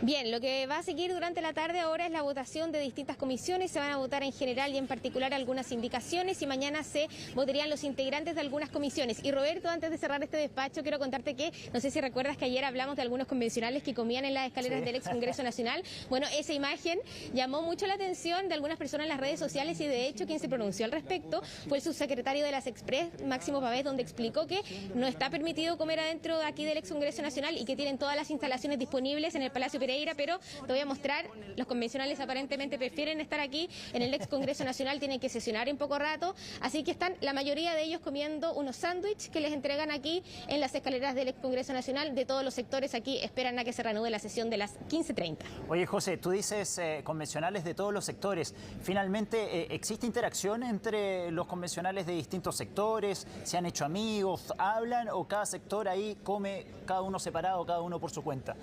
Bien, lo que va a seguir durante la tarde ahora es la votación de distintas comisiones. Se van a votar en general y en particular algunas indicaciones y mañana se votarían los integrantes de algunas comisiones. Y Roberto, antes de cerrar este despacho, quiero contarte que, no sé si recuerdas que ayer hablamos de algunos convencionales que comían en las escaleras del ex Congreso Nacional. Bueno, esa imagen llamó mucho la atención de algunas personas en las redes sociales y de hecho quien se pronunció al respecto fue el subsecretario de las Express, Máximo Pavés, donde explicó que no está permitido comer adentro de aquí del ex Congreso Nacional y que tienen todas las instalaciones disponibles en el Palacio Pereira, pero te voy a mostrar, los convencionales aparentemente prefieren estar aquí en el ex Congreso Nacional, tienen que sesionar en poco rato, así que están la mayoría de ellos comiendo unos sándwiches que les entregan aquí en las escaleras del ex Congreso Nacional. De todos los sectores aquí esperan a que se reanude la sesión de las 15:30. Oye, José, tú dices convencionales de todos los sectores. Finalmente, ¿existe interacción entre los convencionales de distintos sectores? ¿Se han hecho amigos? ¿Hablan o cada sector ahí come cada uno separado, cada uno por su cuenta?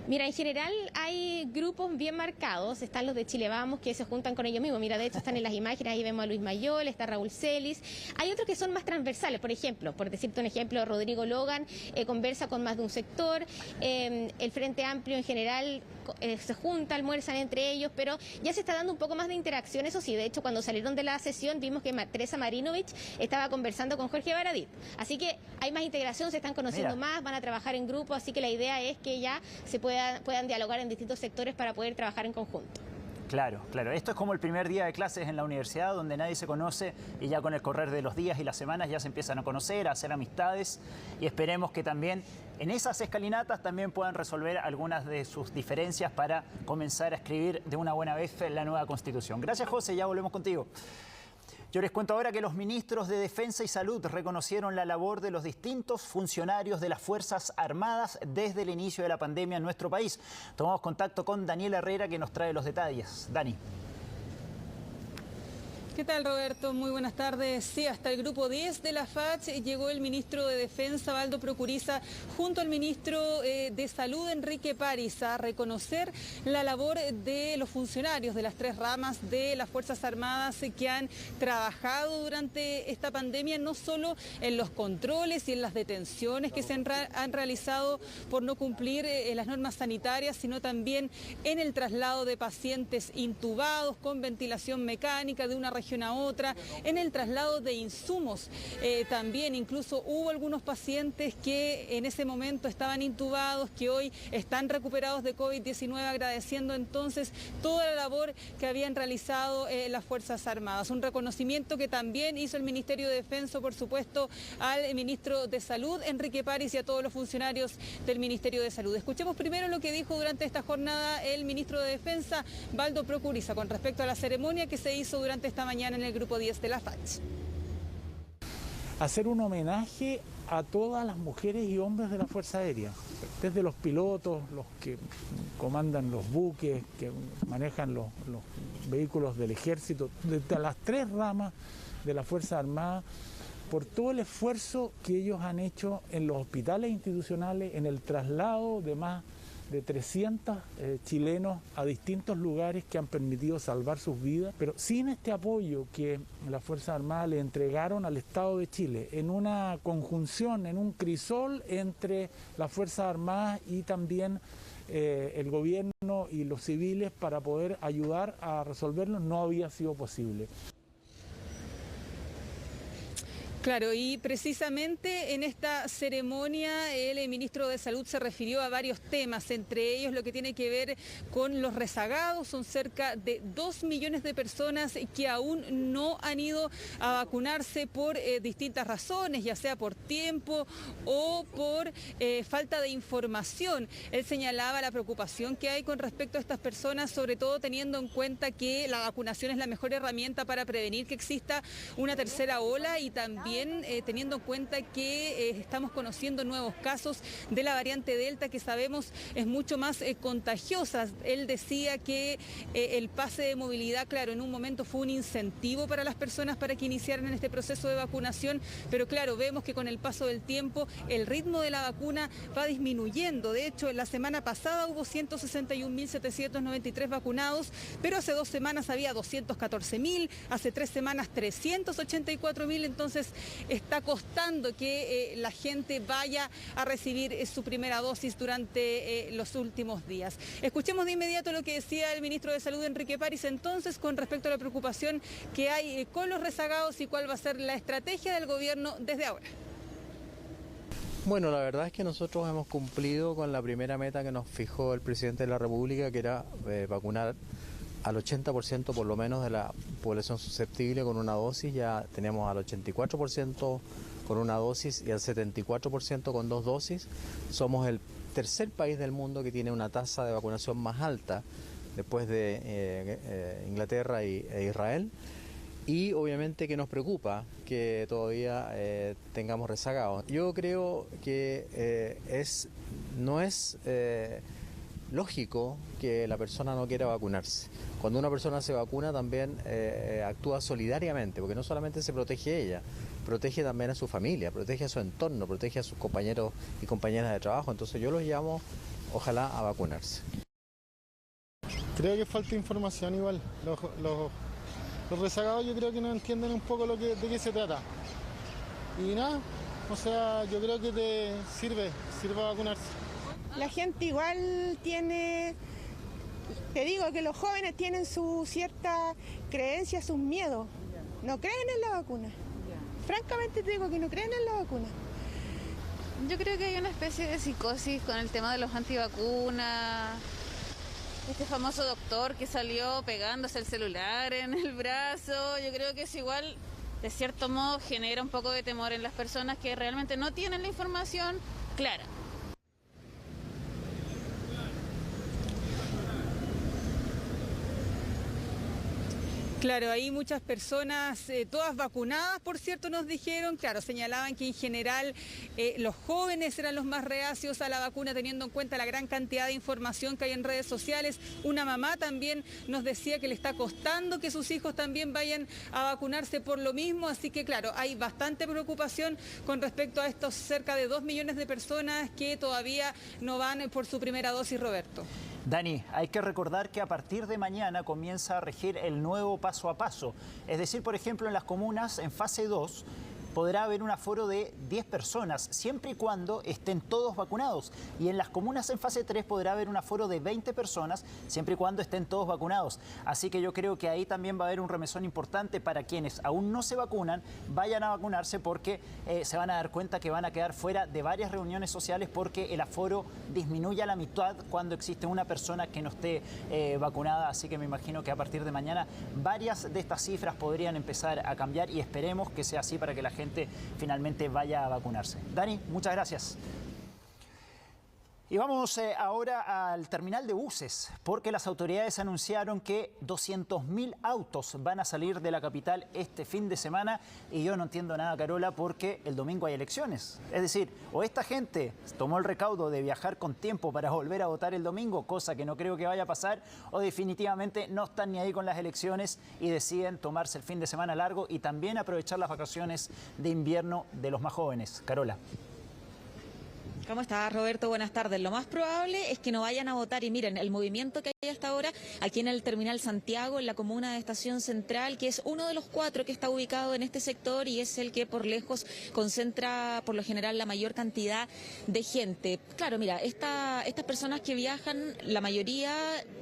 Mira, en general hay grupos bien marcados, están los de Chile Vamos que se juntan con ellos mismos, mira, de hecho están en las imágenes, ahí vemos a Luis Mayol, está Raúl Celis, hay otros que son más transversales, por ejemplo, por decirte un ejemplo, Rodrigo Logan conversa con más de un sector, el Frente Amplio en general se junta, almuerzan entre ellos, pero ya se está dando un poco más de interacción, eso sí, de hecho cuando salieron de la sesión vimos que Teresa Marinovich estaba conversando con Jorge Baradit, así que hay más integración, se están conociendo más, van a trabajar en grupo, así que la idea es que ya se puedan dialogar en distintos sectores para poder trabajar en conjunto. Claro, claro. Esto es como el primer día de clases en la universidad donde nadie se conoce y ya con el correr de los días y las semanas ya se empiezan a conocer, a hacer amistades y esperemos que también en esas escalinatas también puedan resolver algunas de sus diferencias para comenzar a escribir de una buena vez la nueva Constitución. Gracias, José. Ya volvemos contigo. Yo les cuento ahora que los ministros de Defensa y Salud reconocieron la labor de los distintos funcionarios de las Fuerzas Armadas desde el inicio de la pandemia en nuestro país. Tomamos contacto con Daniela Herrera que nos trae los detalles. Dani. ¿Qué tal, Roberto? Muy buenas tardes. Sí, hasta el grupo 10 de la FACH llegó el ministro de Defensa, Baldo Procuriza, junto al ministro de Salud, Enrique París, a reconocer la labor de los funcionarios de las tres ramas de las Fuerzas Armadas que han trabajado durante esta pandemia, no solo en los controles y en las detenciones que se han realizado por no cumplir las normas sanitarias, sino también en el traslado de pacientes intubados con ventilación mecánica de una región a otra, en el traslado de insumos. También incluso hubo algunos pacientes que en ese momento estaban intubados, que hoy están recuperados de COVID-19, agradeciendo entonces toda la labor que habían realizado las Fuerzas Armadas. Un reconocimiento que también hizo el Ministerio de Defensa, por supuesto, al ministro de Salud, Enrique París, y a todos los funcionarios del Ministerio de Salud. Escuchemos primero lo que dijo durante esta jornada el ministro de Defensa, Baldo Procuriza, con respecto a la ceremonia que se hizo durante esta mañana en el grupo 10 de la FACH. Hacer un homenaje a todas las mujeres y hombres de la Fuerza Aérea, desde los pilotos, los que comandan los buques, que manejan los vehículos del ejército, desde las tres ramas de la Fuerza Armada, por todo el esfuerzo que ellos han hecho en los hospitales institucionales, en el traslado de más de 300 chilenos a distintos lugares que han permitido salvar sus vidas, pero sin este apoyo que las Fuerzas Armadas le entregaron al Estado de Chile, en una conjunción, en un crisol entre las Fuerzas Armadas y también el gobierno y los civiles para poder ayudar a resolverlo, no había sido posible. Claro, y precisamente en esta ceremonia el ministro de Salud se refirió a varios temas, entre ellos lo que tiene que ver con los rezagados. Son cerca de 2 millones de personas que aún no han ido a vacunarse por distintas razones, ya sea por tiempo o por falta de información. Él señalaba la preocupación que hay con respecto a estas personas, sobre todo teniendo en cuenta que la vacunación es la mejor herramienta para prevenir que exista una tercera ola y también también teniendo en cuenta que estamos conociendo nuevos casos de la variante Delta, que sabemos es mucho más contagiosa. Él decía que el pase de movilidad, claro, en un momento fue un incentivo para las personas para que iniciaran en este proceso de vacunación, pero claro, vemos que con el paso del tiempo el ritmo de la vacuna va disminuyendo. De hecho, la semana pasada hubo 161.793 vacunados, pero hace 2 semanas había 214.000, hace 3 semanas 384.000, entonces está costando que la gente vaya a recibir su primera dosis durante los últimos días. Escuchemos de inmediato lo que decía el ministro de Salud, Enrique París, entonces con respecto a la preocupación que hay con los rezagados y cuál va a ser la estrategia del gobierno desde ahora. Bueno, la verdad es que nosotros hemos cumplido con la primera meta que nos fijó el presidente de la República, que era vacunar al 80% por lo menos de la población susceptible con una dosis. Ya tenemos al 84% con una dosis y al 74% con 2 dosis. Somos el tercer país del mundo que tiene una tasa de vacunación más alta después de Inglaterra e Israel. Y obviamente que nos preocupa que todavía tengamos rezagados. Yo creo que no es lógico que la persona no quiera vacunarse. Cuando una persona se vacuna también actúa solidariamente, porque no solamente se protege ella, protege también a su familia, protege a su entorno, protege a sus compañeros y compañeras de trabajo. Entonces yo los llamo, ojalá, a vacunarse. Creo que falta información igual. Los rezagados yo creo que no entienden un poco de qué se trata. Y nada, o sea, yo creo que sirve vacunarse. La gente igual tiene, te digo que los jóvenes tienen su cierta creencia, sus miedos. No creen en la vacuna. Francamente te digo que no creen en la vacuna. Yo creo que hay una especie de psicosis con el tema de los antivacunas. Este famoso doctor que salió pegándose el celular en el brazo, yo creo que eso igual, de cierto modo, genera un poco de temor en las personas que realmente no tienen la información clara. Claro, ahí muchas personas, todas vacunadas, por cierto, nos dijeron, claro, señalaban que en general los jóvenes eran los más reacios a la vacuna, teniendo en cuenta la gran cantidad de información que hay en redes sociales. Una mamá también nos decía que le está costando que sus hijos también vayan a vacunarse por lo mismo, así que claro, hay bastante preocupación con respecto a estos cerca de 2 millones de personas que todavía no van por su primera dosis, Roberto. Dani, hay que recordar que a partir de mañana comienza a regir el nuevo paso a paso. Es decir, por ejemplo, en las comunas en fase 2 podrá haber un aforo de 10 personas, siempre y cuando estén todos vacunados. Y en las comunas en fase 3 podrá haber un aforo de 20 personas, siempre y cuando estén todos vacunados. Así que yo creo que ahí también va a haber un remesón importante para quienes aún no se vacunan, vayan a vacunarse, porque se van a dar cuenta que van a quedar fuera de varias reuniones sociales, porque el aforo disminuye a la mitad cuando existe una persona que no esté vacunada. Así que me imagino que a partir de mañana varias de estas cifras podrían empezar a cambiar y esperemos que sea así para que la gente finalmente vaya a vacunarse. Dani, muchas gracias. Y vamos ahora al terminal de buses, porque las autoridades anunciaron que 200.000 autos van a salir de la capital este fin de semana y yo no entiendo nada, Carola, porque el domingo hay elecciones. Es decir, o esta gente tomó el recaudo de viajar con tiempo para volver a votar el domingo, cosa que no creo que vaya a pasar, o definitivamente no están ni ahí con las elecciones y deciden tomarse el fin de semana largo y también aprovechar las vacaciones de invierno de los más jóvenes. Carola. ¿Cómo estás, Roberto? Buenas tardes. Lo más probable es que no vayan a votar y miren, el movimiento que hay hasta ahora aquí en el Terminal Santiago, en la comuna de Estación Central, que es uno de los 4 que está ubicado en este sector y es el que por lejos concentra por lo general la mayor cantidad de gente. Claro, mira, estas personas que viajan, la mayoría,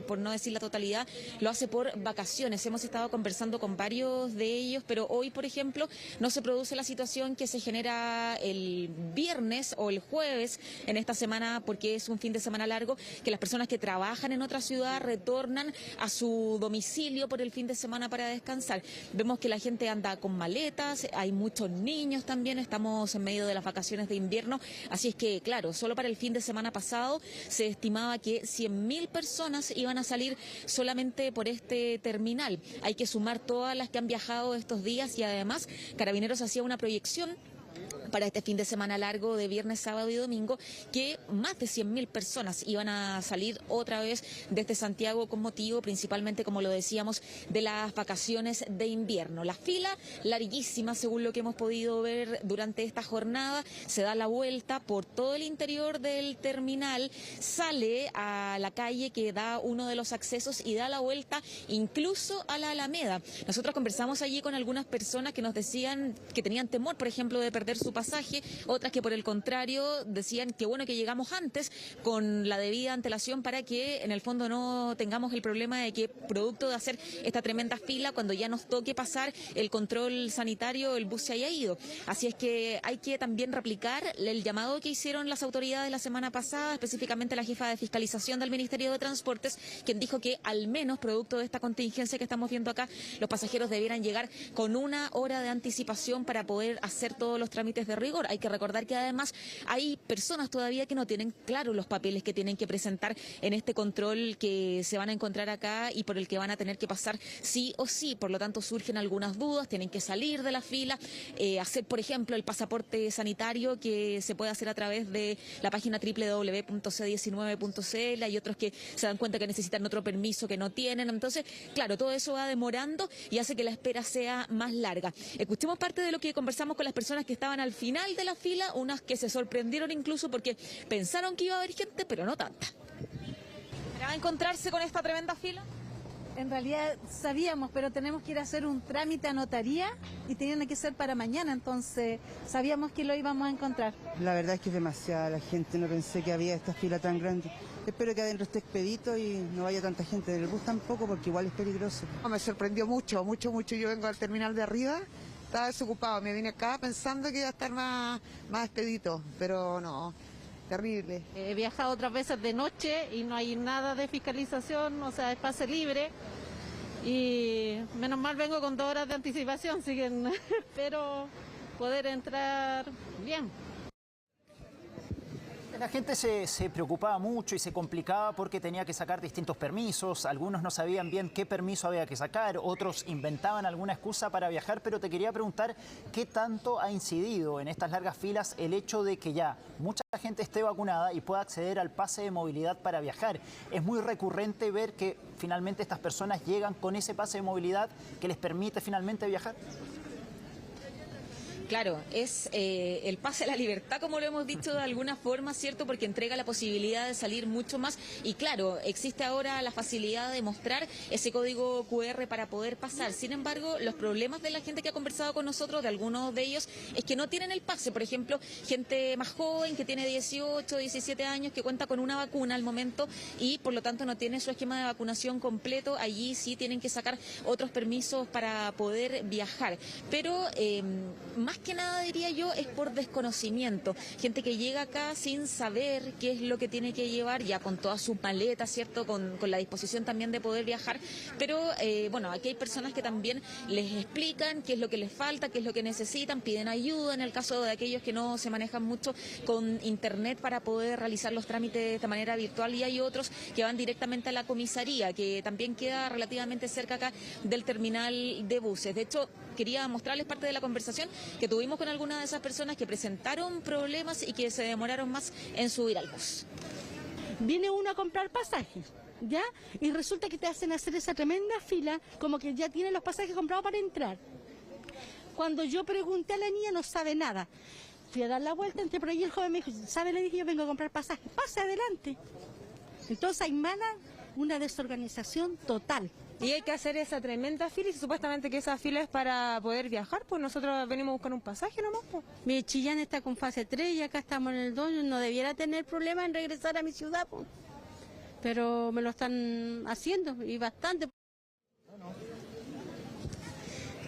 por no decir la totalidad, lo hace por vacaciones. Hemos estado conversando con varios de ellos, pero hoy, por ejemplo, no se produce la situación que se genera el viernes o el jueves en esta semana, porque es un fin de semana largo, que las personas que trabajan en otras ciudades ya retornan a su domicilio por el fin de semana para descansar. Vemos que la gente anda con maletas, hay muchos niños también, estamos en medio de las vacaciones de invierno, así es que, claro, solo para el fin de semana pasado se estimaba que 100.000 personas iban a salir solamente por este terminal. Hay que sumar todas las que han viajado estos días y además Carabineros hacía una proyección para este fin de semana largo de viernes, sábado y domingo, que más de 100.000 personas iban a salir otra vez desde Santiago con motivo, principalmente, como lo decíamos, de las vacaciones de invierno. La fila larguísima, según lo que hemos podido ver durante esta jornada, se da la vuelta por todo el interior del terminal, sale a la calle que da uno de los accesos y da la vuelta incluso a la Alameda. Nosotros conversamos allí con algunas personas que nos decían que tenían temor, por ejemplo, de perder su pasaje, otras que por el contrario decían que bueno que llegamos antes con la debida antelación para que en el fondo no tengamos el problema de que producto de hacer esta tremenda fila, cuando ya nos toque pasar el control sanitario, el bus se haya ido. Así es que hay que también replicar el llamado que hicieron las autoridades la semana pasada, específicamente la jefa de fiscalización del Ministerio de Transportes, quien dijo que al menos producto de esta contingencia que estamos viendo acá, los pasajeros debieran llegar con 1 hora de anticipación para poder hacer todos los trámites de rigor. Hay que recordar que además hay personas todavía que no tienen claros los papeles que tienen que presentar en este control que se van a encontrar acá y por el que van a tener que pasar sí o sí. Por lo tanto, surgen algunas dudas, tienen que salir de la fila, hacer, por ejemplo, el pasaporte sanitario que se puede hacer a través de la página www.c19.cl. Hay otros que se dan cuenta que necesitan otro permiso que no tienen. Entonces, claro, todo eso va demorando y hace que la espera sea más larga. Escuchemos parte de lo que conversamos con las personas que estaban al final de la fila, unas que se sorprendieron incluso porque pensaron que iba a haber gente, pero no tanta. ¿Esperaba encontrarse con esta tremenda fila? En realidad sabíamos, pero tenemos que ir a hacer un trámite a notaría y tenían que ser para mañana, entonces sabíamos que lo íbamos a encontrar. La verdad es que es demasiada la gente, no pensé que había esta fila tan grande. Espero que adentro esté expedito y no vaya tanta gente. En el bus tampoco, porque igual es peligroso. Me sorprendió mucho. Yo vengo al terminal de arriba, estaba desocupado, me vine acá pensando que iba a estar más expedito, pero no. Terrible. He viajado otras veces de noche y no hay nada de fiscalización, o sea, es pase libre. Y menos mal vengo con 2 horas de anticipación, así que espero poder entrar bien. La gente se preocupaba mucho y se complicaba porque tenía que sacar distintos permisos. Algunos no sabían bien qué permiso había que sacar, otros inventaban alguna excusa para viajar, pero te quería preguntar qué tanto ha incidido en estas largas filas el hecho de que ya mucha gente esté vacunada y pueda acceder al pase de movilidad para viajar. Es muy recurrente ver que finalmente estas personas llegan con ese pase de movilidad que les permite finalmente viajar. Claro, es el pase a la libertad, como lo hemos dicho de alguna forma, ¿cierto? Porque entrega la posibilidad de salir mucho más. Y claro, existe ahora la facilidad de mostrar ese código QR para poder pasar. Sin embargo, los problemas de la gente que ha conversado con nosotros, de algunos de ellos, es que no tienen el pase. Por ejemplo, gente más joven que tiene 18, 17 años, que cuenta con una vacuna al momento y por lo tanto no tiene su esquema de vacunación completo. Allí sí tienen que sacar otros permisos para poder viajar. Pero más que nada, diría yo, es por desconocimiento. Gente que llega acá sin saber qué es lo que tiene que llevar, ya con todas sus maletas, ¿cierto? Con la disposición también de poder viajar. Pero, bueno, aquí hay personas que también les explican qué es lo que les falta, qué es lo que necesitan, piden ayuda en el caso de aquellos que no se manejan mucho con internet para poder realizar los trámites de manera virtual, y hay otros que van directamente a la comisaría, que también queda relativamente cerca acá del terminal de buses. De hecho, quería mostrarles parte de la conversación que tuvimos con algunas de esas personas que presentaron problemas y que se demoraron más en subir al bus. Viene uno a comprar pasajes, ¿ya? Y resulta que te hacen hacer esa tremenda fila, como que ya tienen los pasajes comprados para entrar. Cuando yo pregunté a la niña, no sabe nada. Fui a dar la vuelta, entré por ahí, el joven me dijo, ¿sabe? Le dije, yo vengo a comprar pasajes, pase adelante. Entonces hay una desorganización total. Y hay que hacer esa tremenda fila y supuestamente que esa fila es para poder viajar, pues nosotros venimos a buscar un pasaje nomás. Pues. Mi Chillán está con fase 3 y acá estamos en el 2, no debiera tener problema en regresar a mi ciudad, pues. Pero me lo están haciendo y bastante.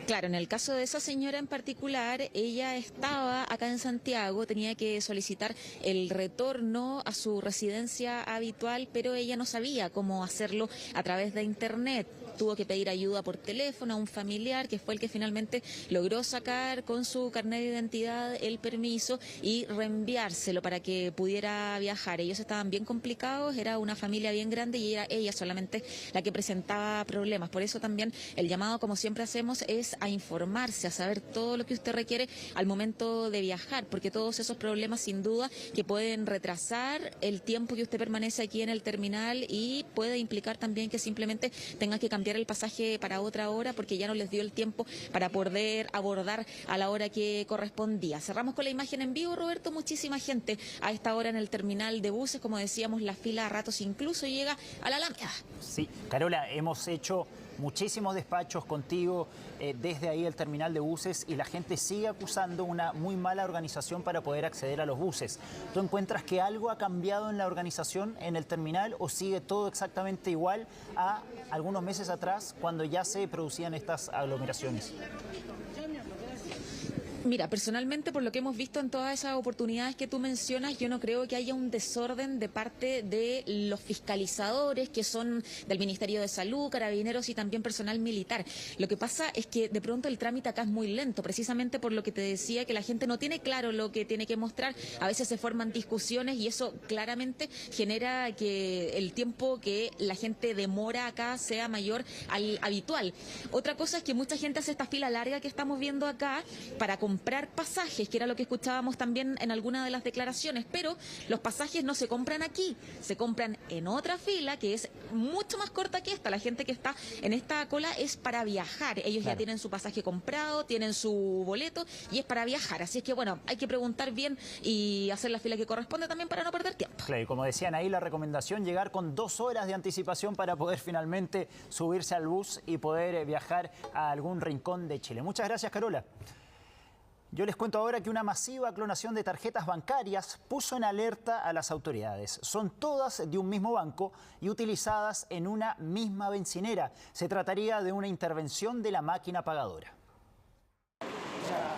Claro, en el caso de esa señora en particular, ella estaba acá en Santiago, tenía que solicitar el retorno a su residencia habitual, pero ella no sabía cómo hacerlo a través de internet. Tuvo que pedir ayuda por teléfono a un familiar, que fue el que finalmente logró sacar con su carnet de identidad el permiso y reenviárselo para que pudiera viajar. Ellos estaban bien complicados, era una familia bien grande y era ella solamente la que presentaba problemas. Por eso también el llamado, como siempre hacemos, es a informarse, a saber todo lo que usted requiere al momento de viajar, porque todos esos problemas sin duda que pueden retrasar el tiempo que usted permanece aquí en el terminal y puede implicar también que simplemente tenga que cambiar el pasaje para otra hora porque ya no les dio el tiempo para poder abordar a la hora que correspondía. Cerramos con la imagen en vivo, Roberto. Muchísima gente a esta hora en el terminal de buses, como decíamos, la fila a ratos incluso llega a la Alameda. Sí, Carola, hemos hecho muchísimos despachos contigo desde ahí el terminal de buses y la gente sigue acusando una muy mala organización para poder acceder a los buses. ¿Tú encuentras que algo ha cambiado en la organización en el terminal o sigue todo exactamente igual a algunos meses atrás cuando ya se producían estas aglomeraciones? Mira, personalmente, por lo que hemos visto en todas esas oportunidades que tú mencionas, yo no creo que haya un desorden de parte de los fiscalizadores, que son del Ministerio de Salud, Carabineros y también personal militar. Lo que pasa es que de pronto el trámite acá es muy lento, precisamente por lo que te decía, que la gente no tiene claro lo que tiene que mostrar. A veces se forman discusiones y eso claramente genera que el tiempo que la gente demora acá sea mayor al habitual. Otra cosa es que mucha gente hace esta fila larga que estamos viendo acá para comprar pasajes, que era lo que escuchábamos también en alguna de las declaraciones, pero los pasajes no se compran aquí, se compran en otra fila que es mucho más corta que esta. La gente que está en esta cola es para viajar, ellos ya tienen su pasaje comprado, tienen su boleto y es para viajar, así es que bueno, hay que preguntar bien y hacer la fila que corresponde también para no perder tiempo. Claro, y como decían ahí, la recomendación, llegar con 2 horas de anticipación para poder finalmente subirse al bus y poder viajar a algún rincón de Chile. Muchas gracias, Carola. Yo les cuento ahora que una masiva clonación de tarjetas bancarias puso en alerta a las autoridades. Son todas de un mismo banco y utilizadas en una misma bencinera. Se trataría de una intervención de la máquina pagadora.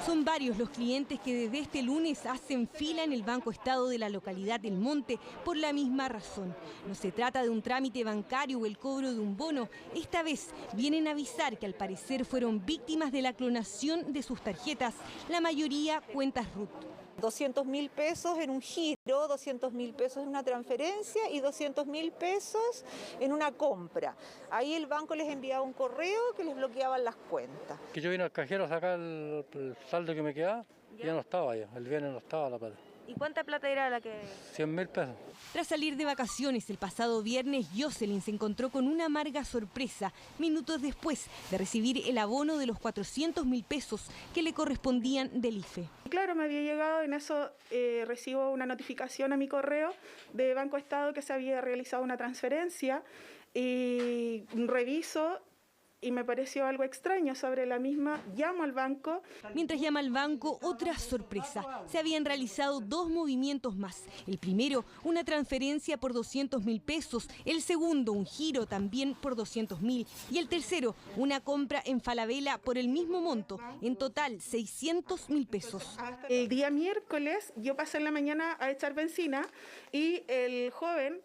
Son varios los clientes que desde este lunes hacen fila en el Banco Estado de la localidad del Monte por la misma razón. No se trata de un trámite bancario o el cobro de un bono. Esta vez vienen a avisar que al parecer fueron víctimas de la clonación de sus tarjetas, la mayoría cuentas RUT. 200.000 pesos en un giro, 200.000 pesos en una transferencia y 200.000 pesos en una compra. Ahí el banco les enviaba un correo que les bloqueaban las cuentas. Que yo vine al cajero a sacar el saldo que me quedaba y ya no estaba ya, el viernes no estaba la plata. ¿Y cuánta plata era la que...? 100.000 pesos. Tras salir de vacaciones el pasado viernes, Jocelyn se encontró con una amarga sorpresa minutos después de recibir el abono de los 400.000 pesos que le correspondían del IFE. Claro, me había llegado, en eso recibo una notificación a mi correo de Banco Estado que se había realizado una transferencia y reviso y me pareció algo extraño sobre la misma. Llamo al banco. Mientras llama al banco, otra sorpresa. Se habían realizado 2 movimientos más. El primero, una transferencia por 200.000 pesos. El segundo, un giro también por 200.000. Y el tercero, una compra en Falabella por el mismo monto. En total, 600.000 pesos. El día miércoles yo pasé en la mañana a echar benzina y el joven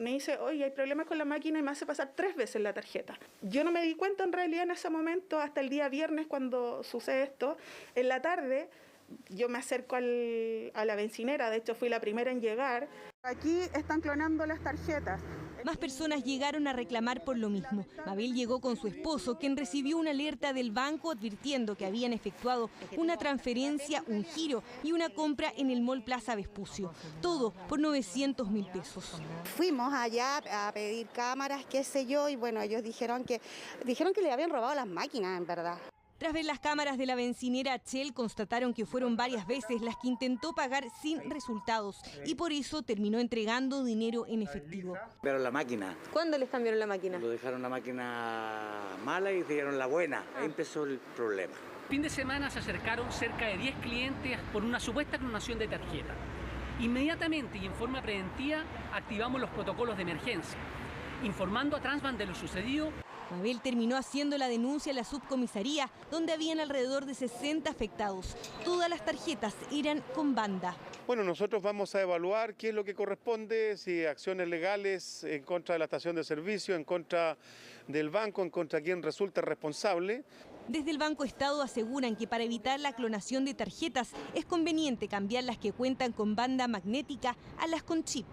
me dice, oye, hay problemas con la máquina y me hace pasar 3 veces la tarjeta. Yo no me di cuenta en realidad en ese momento hasta el día viernes cuando sucede esto. En la tarde yo me acerco a la bencinera, de hecho fui la primera en llegar. Aquí están clonando las tarjetas. Más personas llegaron a reclamar por lo mismo. Mabel llegó con su esposo, quien recibió una alerta del banco advirtiendo que habían efectuado una transferencia, un giro y una compra en el Mall Plaza Vespucio. Todo por 900.000 pesos. Fuimos allá a pedir cámaras, qué sé yo, y bueno, ellos dijeron que le habían robado las máquinas, en verdad. Tras ver las cámaras de la bencinera Shell, constataron que fueron varias veces las que intentó pagar sin resultados y por eso terminó entregando dinero en efectivo. Cambiaron la máquina. ¿Cuándo les cambiaron la máquina? Lo dejaron la máquina mala y dejaron la buena. Ahí empezó el problema. Fin de semana se acercaron cerca de 10 clientes por una supuesta clonación de tarjeta. Inmediatamente y en forma preventiva activamos los protocolos de emergencia. informando a Transban de lo sucedido. Mabel terminó haciendo la denuncia a la subcomisaría, donde habían alrededor de 60 afectados. Todas las tarjetas eran con banda. Bueno, nosotros vamos a evaluar qué es lo que corresponde, si acciones legales en contra de la estación de servicio, en contra del banco, en contra de quien resulte responsable. Desde el Banco Estado aseguran que para evitar la clonación de tarjetas es conveniente cambiar las que cuentan con banda magnética a las con chip.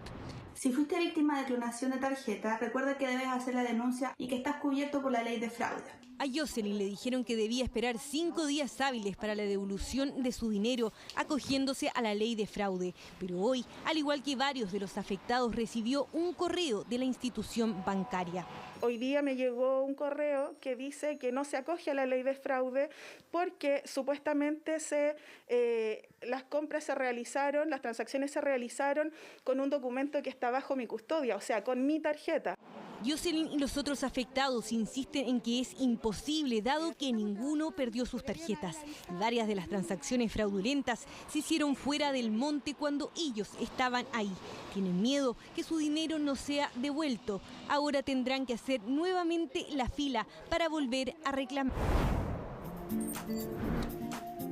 Si fuiste víctima de clonación de tarjeta, recuerda que debes hacer la denuncia y que estás cubierto por la ley de fraude. A Jocelyn le dijeron que debía esperar 5 días hábiles para la devolución de su dinero, acogiéndose a la ley de fraude. Pero hoy, al igual que varios de los afectados, recibió un correo de la institución bancaria. Hoy día me llegó un correo que dice que no se acoge a la ley de fraude porque supuestamente las compras se realizaron, las transacciones se realizaron con un documento que está bajo mi custodia, o sea, con mi tarjeta. Jocelyn y los otros afectados insisten en que es imposible, dado que ninguno perdió sus tarjetas. Varias de las transacciones fraudulentas se hicieron fuera del monte cuando ellos estaban ahí. Tienen miedo que su dinero no sea devuelto. Ahora tendrán que hacer nuevamente la fila para volver a reclamar.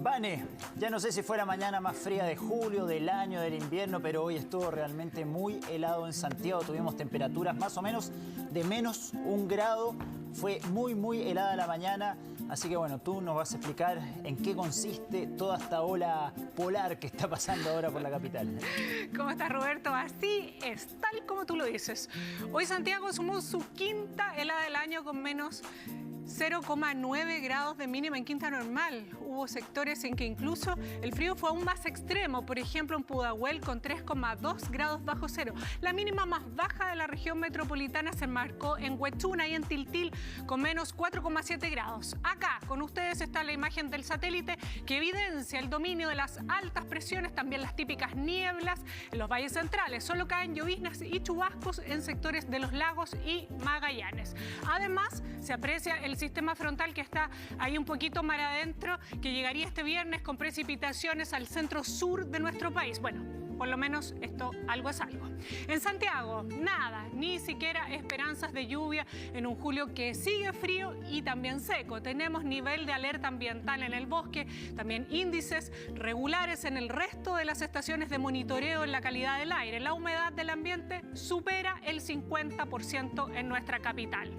Vane, ya no sé si fue la mañana más fría de julio, del año, del invierno, pero hoy estuvo realmente muy helado en Santiago. Tuvimos temperaturas más o menos de menos 1 grado. Fue muy helada la mañana. Así que bueno, tú nos vas a explicar en qué consiste toda esta ola polar que está pasando ahora por la capital. ¿Cómo estás, Roberto? Así es, tal como tú lo dices. Hoy Santiago sumó su 5ª helada del año con menos 0,9 grados de mínima en quinta normal. Hubo sectores en que incluso el frío fue aún más extremo. Por ejemplo, en Pudahuel con 3,2 grados bajo cero. La mínima más baja de la región metropolitana se marcó en Huechuna y en Tiltil con menos 4,7 grados. Acá con ustedes está la imagen del satélite que evidencia el dominio de las altas presiones, también las típicas nieblas en los valles centrales. Solo caen lloviznas y chubascos en sectores de los lagos y Magallanes. Además, se aprecia el sistema frontal que está ahí un poquito más adentro, que llegaría este viernes con precipitaciones al centro sur de nuestro país. Bueno, por lo menos esto algo es algo. En Santiago, nada, ni siquiera esperanzas de lluvia en un julio que sigue frío y también seco. Tenemos nivel de alerta ambiental en el bosque, también índices regulares en el resto de las estaciones de monitoreo en la calidad del aire. La humedad del ambiente supera el 50% en nuestra capital.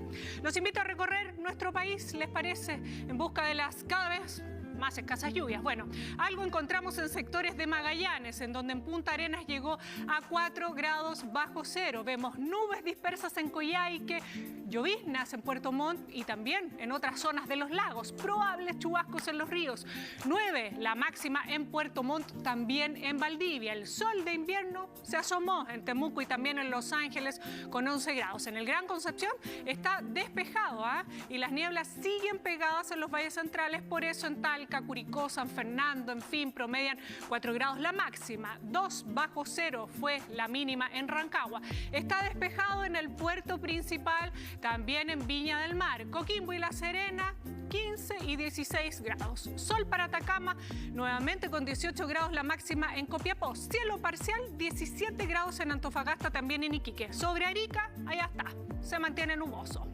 Los invito a recorrer nuestro país, ¿les parece? En busca de las cada vez más escasas lluvias. Bueno, algo encontramos en sectores de Magallanes, en donde en Punta Arenas llegó a 4 grados bajo cero. Vemos nubes dispersas en Coyhaique, lloviznas en Puerto Montt y también en otras zonas de los lagos. Probables chubascos en los ríos. 9 la máxima en Puerto Montt, también en Valdivia. El sol de invierno se asomó en Temuco y también en Los Ángeles con 11 grados. En el Gran Concepción está despejado, y las nieblas siguen pegadas en los valles centrales. Por eso en Talca, Curicó, San Fernando, en fin, promedian 4 grados la máxima. 2 bajo cero fue la mínima en Rancagua. Está despejado en el puerto principal, también en Viña del Mar. Coquimbo y La Serena, 15 y 16 grados. Sol para Atacama, nuevamente con 18 grados la máxima en Copiapó. Cielo parcial, 17 grados en Antofagasta, también en Iquique. Sobre Arica, allá está, se mantiene nuboso.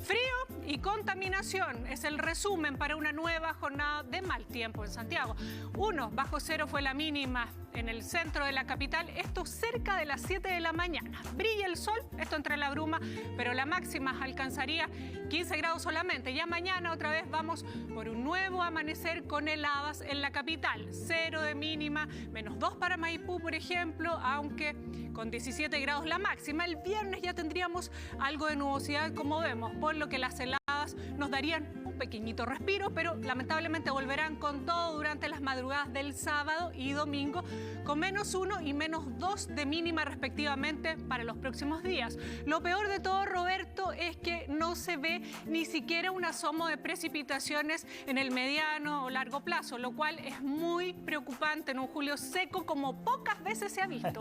Frío y contaminación es el resumen para una nueva jornada de mal tiempo en Santiago. 1 bajo cero fue la mínima en el centro de la capital, esto cerca de las 7 de la mañana. Brilla el sol, esto entre la bruma, pero la máxima alcanzaría 15 grados solamente. Ya mañana otra vez vamos por un nuevo amanecer con heladas en la capital. 0 de mínima, menos 2 para Maipú, por ejemplo, aunque con 17 grados la máxima. El viernes ya tendríamos algo de nubosidad, como vemos, por lo que las heladas nos darían un pequeñito respiro, pero lamentablemente volverán con todo durante las madrugadas del sábado y domingo, con menos 1 y menos 2 de mínima respectivamente para los próximos días. Lo peor de todo, Roberto, es que no se ve ni siquiera un asomo de precipitaciones en el mediano o largo plazo, lo cual es muy preocupante en un julio seco como pocas veces se ha visto.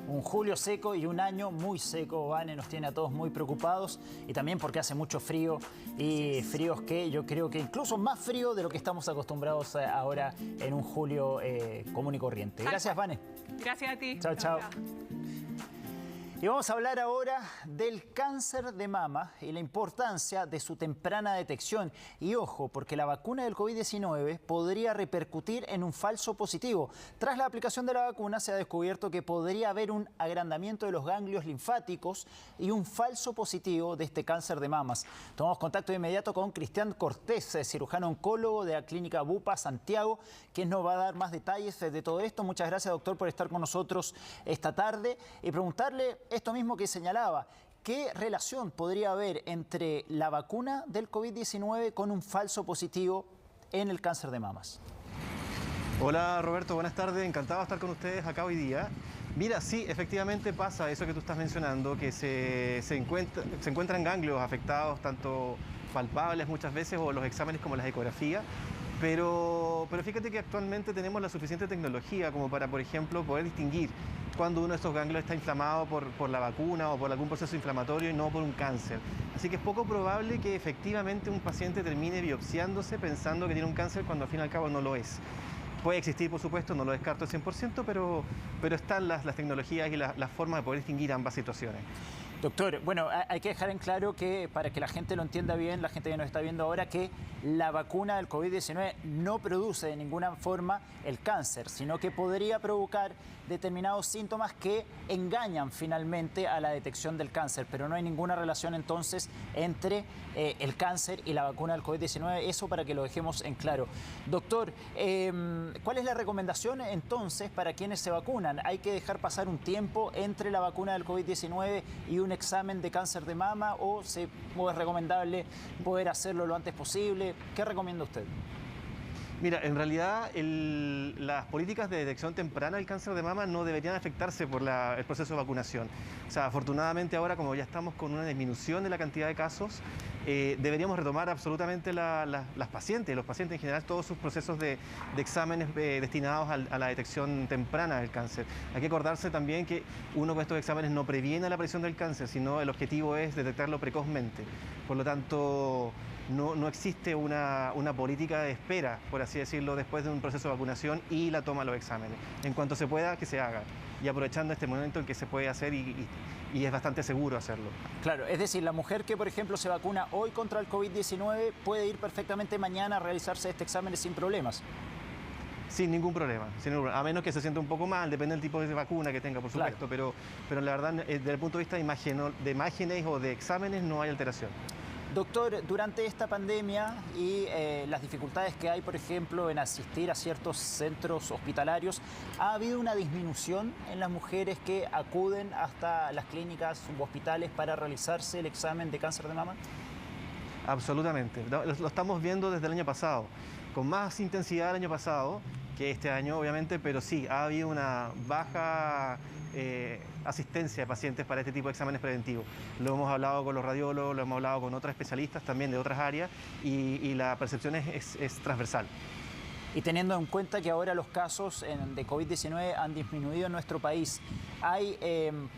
Un julio seco y un año muy seco, Vane, nos tiene a todos muy preocupados, y también porque hace mucho frío, y fríos que yo creo que incluso más frío de lo que estamos acostumbrados ahora en un julio común y corriente. Gracias, Vane. Gracias a ti. Chao, chao. Y vamos a hablar ahora del cáncer de mama y la importancia de su temprana detección. Y ojo, porque la vacuna del COVID-19 podría repercutir en un falso positivo. Tras la aplicación de la vacuna se ha descubierto que podría haber un agrandamiento de los ganglios linfáticos y un falso positivo de este cáncer de mamas. Tomamos contacto de inmediato con Cristian Cortés, cirujano oncólogo de la Clínica Bupa Santiago, quien nos va a dar más detalles de todo esto. Muchas gracias, doctor, por estar con nosotros esta tarde y preguntarle esto mismo que señalaba. ¿Qué relación podría haber entre la vacuna del COVID-19 con un falso positivo en el cáncer de mamas? Hola Roberto, buenas tardes. Encantado de estar con ustedes acá hoy día. Mira, sí, efectivamente pasa eso que tú estás mencionando, que se encuentran ganglios afectados, tanto palpables muchas veces o los exámenes como las ecografías. Pero fíjate que actualmente tenemos la suficiente tecnología como para, por ejemplo, poder distinguir cuando uno de estos ganglios está inflamado por la vacuna o por algún proceso inflamatorio y no por un cáncer. Así que es poco probable que efectivamente un paciente termine biopsiándose pensando que tiene un cáncer cuando al fin y al cabo no lo es. Puede existir, por supuesto, no lo descarto al 100%, pero están las tecnologías y las formas de poder distinguir ambas situaciones. Doctor, bueno, hay que dejar en claro que para que la gente lo entienda bien, la gente que nos está viendo ahora, que la vacuna del COVID-19 no produce de ninguna forma el cáncer, sino que podría provocar determinados síntomas que engañan finalmente a la detección del cáncer, pero no hay ninguna relación entonces entre el cáncer y la vacuna del COVID-19, eso para que lo dejemos en claro. Doctor, ¿cuál es la recomendación entonces para quienes se vacunan? ¿Hay que dejar pasar un tiempo entre la vacuna del COVID-19 y un examen de cáncer de mama o es recomendable poder hacerlo lo antes posible? ¿Qué recomienda usted? Mira, en realidad las políticas de detección temprana del cáncer de mama no deberían afectarse por el proceso de vacunación. O sea, afortunadamente ahora, como ya estamos con una disminución de la cantidad de casos, deberíamos retomar absolutamente los pacientes en general, todos sus procesos de exámenes destinados a la detección temprana del cáncer. Hay que acordarse también que uno con estos exámenes no previene la aparición del cáncer, sino el objetivo es detectarlo precozmente. Por lo tanto, no existe una política de espera, por así decirlo, después de un proceso de vacunación y la toma de los exámenes. En cuanto se pueda, que se haga. Y aprovechando este momento en que se puede hacer y es bastante seguro hacerlo. Claro, es decir, la mujer que, por ejemplo, se vacuna hoy contra el COVID-19 puede ir perfectamente mañana a realizarse este examen sin problemas. Sin ningún problema, a menos que se sienta un poco mal, depende del tipo de vacuna que tenga, por supuesto, claro. pero la verdad, desde el punto de vista de imágenes o de exámenes, no hay alteración. Doctor, durante esta pandemia y las dificultades que hay, por ejemplo, en asistir a ciertos centros hospitalarios, ¿ha habido una disminución en las mujeres que acuden hasta las clínicas u hospitales para realizarse el examen de cáncer de mama? Absolutamente, lo estamos viendo desde el año pasado, con más intensidad el año pasado que este año, obviamente, pero sí, ha habido una baja asistencia de pacientes para este tipo de exámenes preventivos. Lo hemos hablado con los radiólogos, lo hemos hablado con otros especialistas también de otras áreas y la percepción es transversal. Y teniendo en cuenta que ahora los casos de COVID-19 han disminuido en nuestro país, ¿hay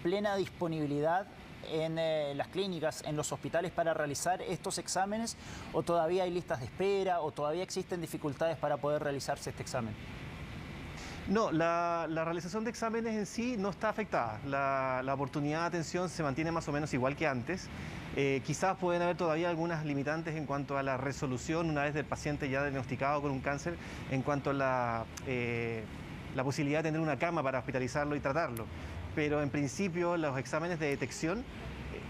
plena disponibilidad en las clínicas, en los hospitales para realizar estos exámenes o todavía hay listas de espera o todavía existen dificultades para poder realizarse este examen? No, la realización de exámenes en sí no está afectada. La oportunidad de atención se mantiene más o menos igual que antes. Quizás pueden haber todavía algunas limitantes en cuanto a la resolución una vez del paciente ya diagnosticado con un cáncer, en cuanto a la posibilidad de tener una cama para hospitalizarlo y tratarlo. Pero en principio los exámenes de detección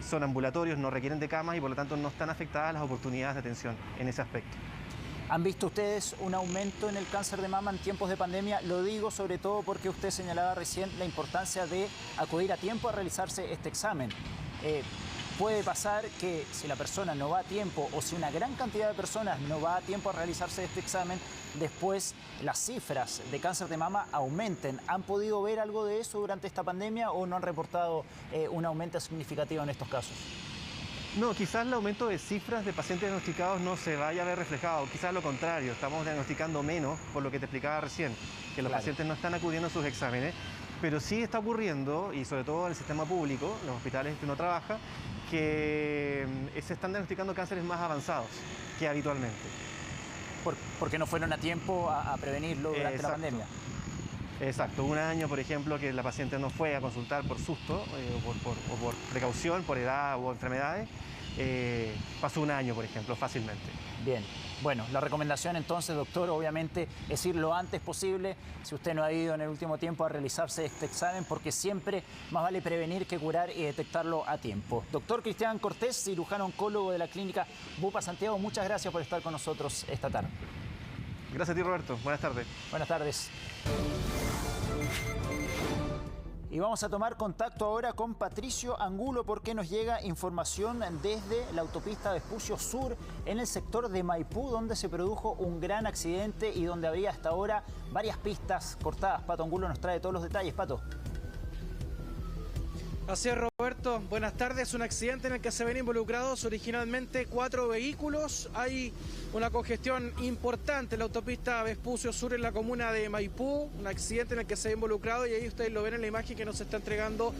son ambulatorios, no requieren de camas y por lo tanto no están afectadas las oportunidades de atención en ese aspecto. ¿Han visto ustedes un aumento en el cáncer de mama en tiempos de pandemia? Lo digo sobre todo porque usted señalaba recién la importancia de acudir a tiempo a realizarse este examen. Puede pasar que si la persona no va a tiempo o si una gran cantidad de personas no va a tiempo a realizarse este examen, después las cifras de cáncer de mama aumenten. ¿Han podido ver algo de eso durante esta pandemia o no han reportado un aumento significativo en estos casos? No, quizás el aumento de cifras de pacientes diagnosticados no se vaya a ver reflejado, quizás lo contrario, estamos diagnosticando menos, por lo que te explicaba recién, que los pacientes no están acudiendo a sus exámenes, pero sí está ocurriendo, y sobre todo en el sistema público, en los hospitales que uno trabaja, que se están diagnosticando cánceres más avanzados que habitualmente. Porque no fueron a tiempo a prevenirlo durante la pandemia. Exacto, un año, por ejemplo, que la paciente no fue a consultar por susto o por precaución, por edad o enfermedades, pasó un año, por ejemplo, fácilmente. Bien, bueno, la recomendación entonces, doctor, obviamente es ir lo antes posible, si usted no ha ido en el último tiempo a realizarse este examen, porque siempre más vale prevenir que curar y detectarlo a tiempo. Doctor Cristian Cortés, cirujano oncólogo de la clínica Bupa Santiago, muchas gracias por estar con nosotros esta tarde. Gracias a ti, Roberto. Buenas tardes. Buenas tardes. Y vamos a tomar contacto ahora con Patricio Angulo porque nos llega información desde la autopista Vespucio Sur en el sector de Maipú, donde se produjo un gran accidente y donde habría hasta ahora varias pistas cortadas. Pato Angulo nos trae todos los detalles. Pato. Así es, Roberto. Buenas tardes. Un accidente en el que se ven involucrados originalmente 4 vehículos. Hay una congestión importante en la autopista Vespucio Sur en la comuna de Maipú. Un accidente en el que se ve involucrado, y ahí ustedes lo ven en la imagen que nos está entregando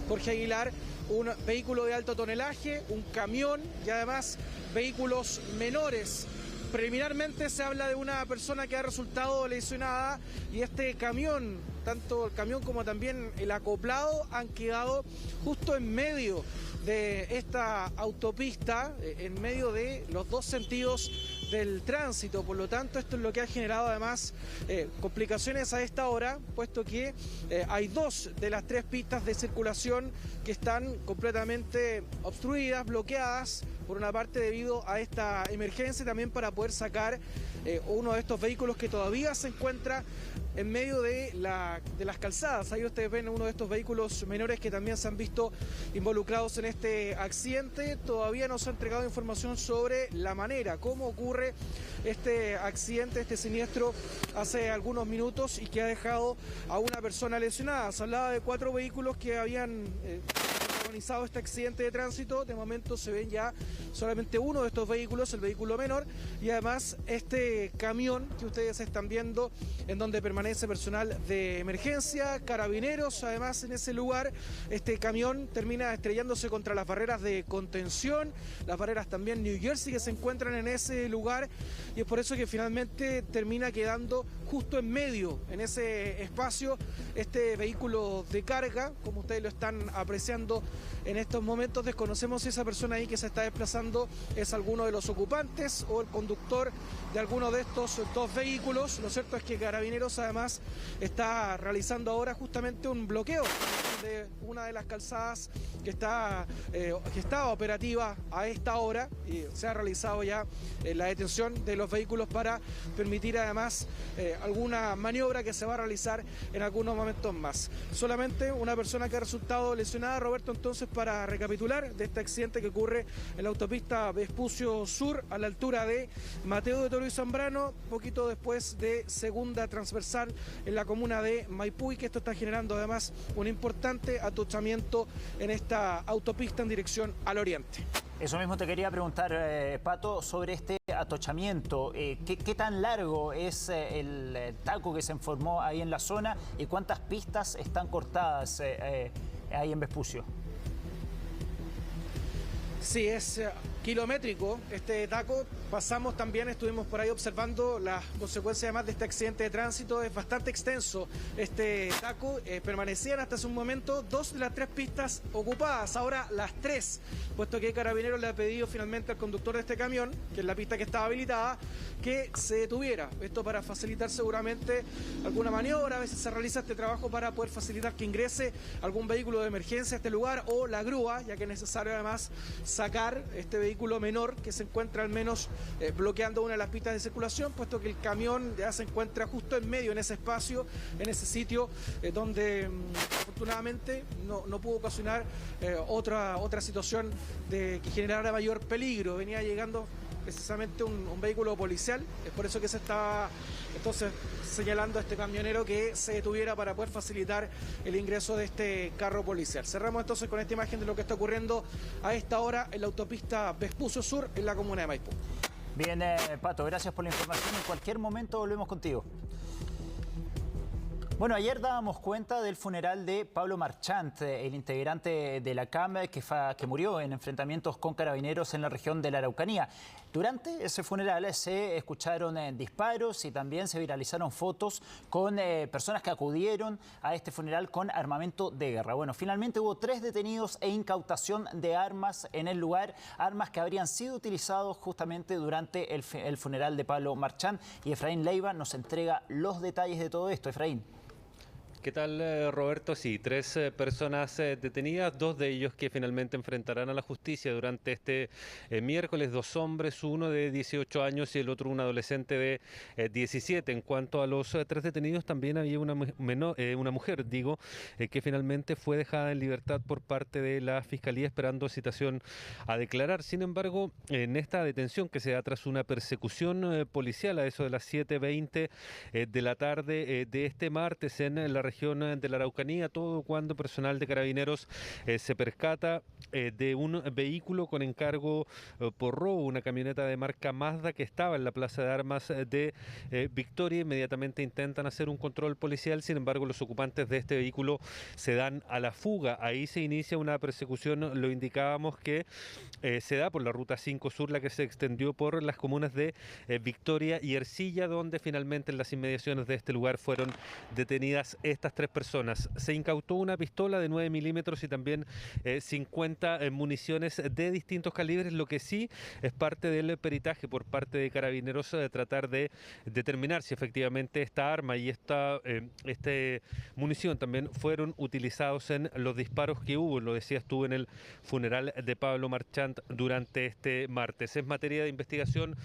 Jorge Aguilar, un vehículo de alto tonelaje, un camión y además vehículos menores. Preliminarmente se habla de una persona que ha resultado lesionada y este camión, tanto el camión como también el acoplado, han quedado justo en medio de esta autopista, en medio de los dos sentidos del tránsito. Por lo tanto, esto es lo que ha generado además complicaciones a esta hora, puesto que hay 2 de las 3 pistas de circulación que están completamente obstruidas, bloqueadas, por una parte debido a esta emergencia, también para poder sacar uno de estos vehículos que todavía se encuentra en medio de las calzadas. Ahí ustedes ven uno de estos vehículos menores que también se han visto involucrados en este accidente. Todavía no se ha entregado información sobre la manera, cómo ocurre este accidente, este siniestro hace algunos minutos y que ha dejado a una persona lesionada. Se hablaba de 4 vehículos que habían protagonizado este accidente de tránsito. De momento se ven ya solamente uno de estos vehículos, el vehículo menor, y además este camión que ustedes están viendo, en donde permanece personal de emergencia, carabineros. Además, en ese lugar este camión termina estrellándose contra las barreras de contención, las barreras también New Jersey que se encuentran en ese lugar, y es por eso que finalmente termina quedando justo en medio, en ese espacio, este vehículo de carga, como ustedes lo están apreciando en estos momentos. Desconocemos si esa persona ahí que se está desplazando es alguno de los ocupantes o el conductor de alguno de estos 2 vehículos. Lo cierto es que Carabineros además está realizando ahora justamente un bloqueo de una de las calzadas que estaba operativa a esta hora, y se ha realizado ya la detención de los vehículos para permitir además alguna maniobra que se va a realizar en algunos momentos más. Solamente una persona que ha resultado lesionada, Roberto. Entonces, para recapitular de este accidente que ocurre en la autopista Vespucio Sur a la altura de Mateo de Toro y Zambrano, poquito después de segunda transversal en la comuna de Maipú, y que esto está generando además un importante atochamiento en esta autopista en dirección al oriente. Eso mismo te quería preguntar, Pato, sobre este atochamiento. ¿Qué tan largo es el taco que se formó ahí en la zona y cuántas pistas están cortadas ahí en Vespucio? Sí, es kilométrico este taco. Pasamos también, estuvimos por ahí observando las consecuencias además de este accidente de tránsito. Es bastante extenso este taco. Permanecían hasta hace un momento 2 de las 3 pistas ocupadas, ahora las 3, puesto que Carabineros le ha pedido finalmente al conductor de este camión, que es la pista que estaba habilitada, que se detuviera. Esto para facilitar seguramente alguna maniobra. A veces se realiza este trabajo para poder facilitar que ingrese algún vehículo de emergencia a este lugar, o la grúa, ya que es necesario además sacar este vehículo menor que se encuentra al menos bloqueando una de las pistas de circulación, puesto que el camión ya se encuentra justo en medio, en ese espacio, en ese sitio donde afortunadamente no pudo ocasionar otra situación que generara mayor peligro. Venía llegando precisamente un vehículo policial, es por eso que se estaba entonces señalando a este camionero que se detuviera para poder facilitar el ingreso de este carro policial. Cerramos entonces con esta imagen de lo que está ocurriendo a esta hora en la autopista Vespucio Sur en la comuna de Maipú. Bien, Pato, gracias por la información. En cualquier momento volvemos contigo. Bueno, ayer dábamos cuenta del funeral de Pablo Marchant, el integrante de la CAM que murió en enfrentamientos con carabineros en la región de la Araucanía. Durante ese funeral se escucharon disparos y también se viralizaron fotos con personas que acudieron a este funeral con armamento de guerra. Bueno, finalmente hubo 3 detenidos e incautación de armas en el lugar, armas que habrían sido utilizadas justamente durante el funeral de Pablo Marchant. Y Efraín Leiva nos entrega los detalles de todo esto. Efraín. ¿Qué tal, Roberto? Sí, 3 personas detenidas, 2 de ellos que finalmente enfrentarán a la justicia durante este miércoles, 2 hombres, uno de 18 años y el otro un adolescente de 17. En cuanto a los 3 detenidos, también había una mujer, que finalmente fue dejada en libertad por parte de la Fiscalía esperando citación a declarar. Sin embargo, en esta detención que se da tras una persecución policial a eso de las 7:20 de la tarde de este martes en la región de la Araucanía, todo cuando personal de Carabineros se percata de un vehículo con encargo por robo, una camioneta de marca Mazda que estaba en la plaza de armas de Victoria. Inmediatamente intentan hacer un control policial, sin embargo los ocupantes de este vehículo se dan a la fuga. Ahí se inicia una persecución, lo indicábamos, que se da por la ruta 5 Sur, la que se extendió por las comunas de Victoria y Ercilla, donde finalmente en las inmediaciones de este lugar fueron detenidas estas 3 personas. Se incautó una pistola de 9 milímetros y también 50 municiones de distintos calibres, lo que sí es parte del peritaje por parte de Carabineros de tratar de determinar si efectivamente esta arma y esta munición también fueron utilizados en los disparos que hubo, lo decías tú, en el funeral de Pablo Marchant durante este martes. Es materia de investigación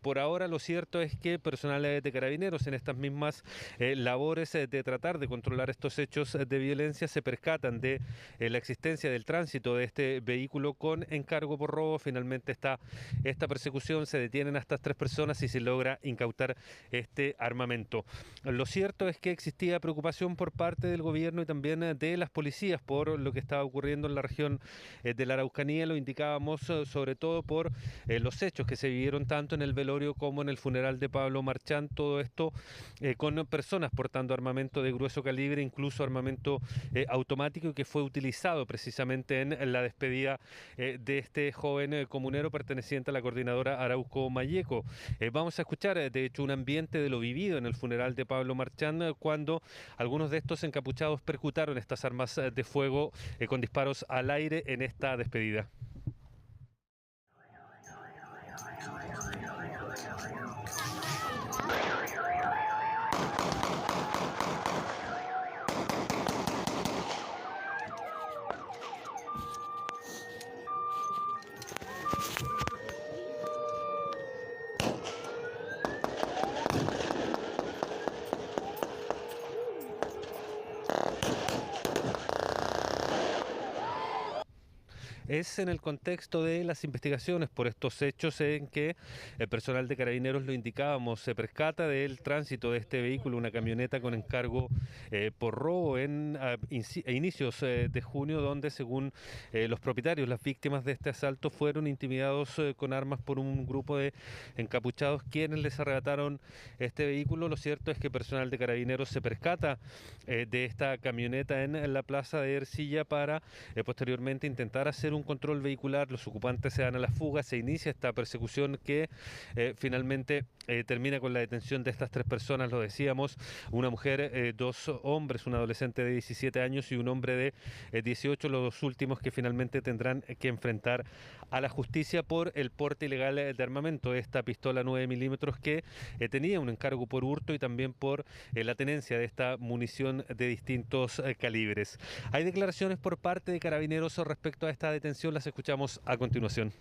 por ahora. Lo cierto es que personal de Carabineros en estas mismas labores de tratar de controlar estos hechos de violencia se percatan de la existencia del tránsito de este vehículo con encargo por robo. Finalmente está esta persecución, se detienen a estas 3 personas y se logra incautar este armamento. Lo cierto es que existía preocupación por parte del gobierno y también de las policías por lo que estaba ocurriendo en la región de la Araucanía. Lo indicábamos sobre todo por los hechos que se vivieron tanto en el velorio como en el funeral de Pablo Marchant. Todo esto con personas portando armamento de grueso calibre, incluso armamento automático, que fue utilizado precisamente en la despedida de este joven comunero perteneciente a la coordinadora Arauco Mayeco. Vamos a escuchar de hecho un ambiente de lo vivido en el funeral de Pablo Marchant cuando algunos de estos encapuchados percutaron estas armas de fuego con disparos al aire en esta despedida. Es en el contexto de las investigaciones por estos hechos en que el personal de Carabineros, lo indicábamos, se percata del tránsito de este vehículo, una camioneta con encargo por robo a inicios de junio, donde según los propietarios, las víctimas de este asalto fueron intimidados con armas por un grupo de encapuchados quienes les arrebataron este vehículo. Lo cierto es que personal de Carabineros se percata de esta camioneta en la plaza de Ercilla para posteriormente intentar hacer un control vehicular. Los ocupantes se dan a la fuga, se inicia esta persecución que finalmente termina con la detención de estas 3 personas, lo decíamos, una mujer, 2 hombres, un adolescente de 17 años y un hombre de 18, los 2 últimos que finalmente tendrán que enfrentar a la justicia por el porte ilegal de armamento, esta pistola 9 milímetros que tenía un encargo por hurto y también por la tenencia de esta munición de distintos calibres. Hay declaraciones por parte de Carabineros respecto a esta detención, las escuchamos a continuación.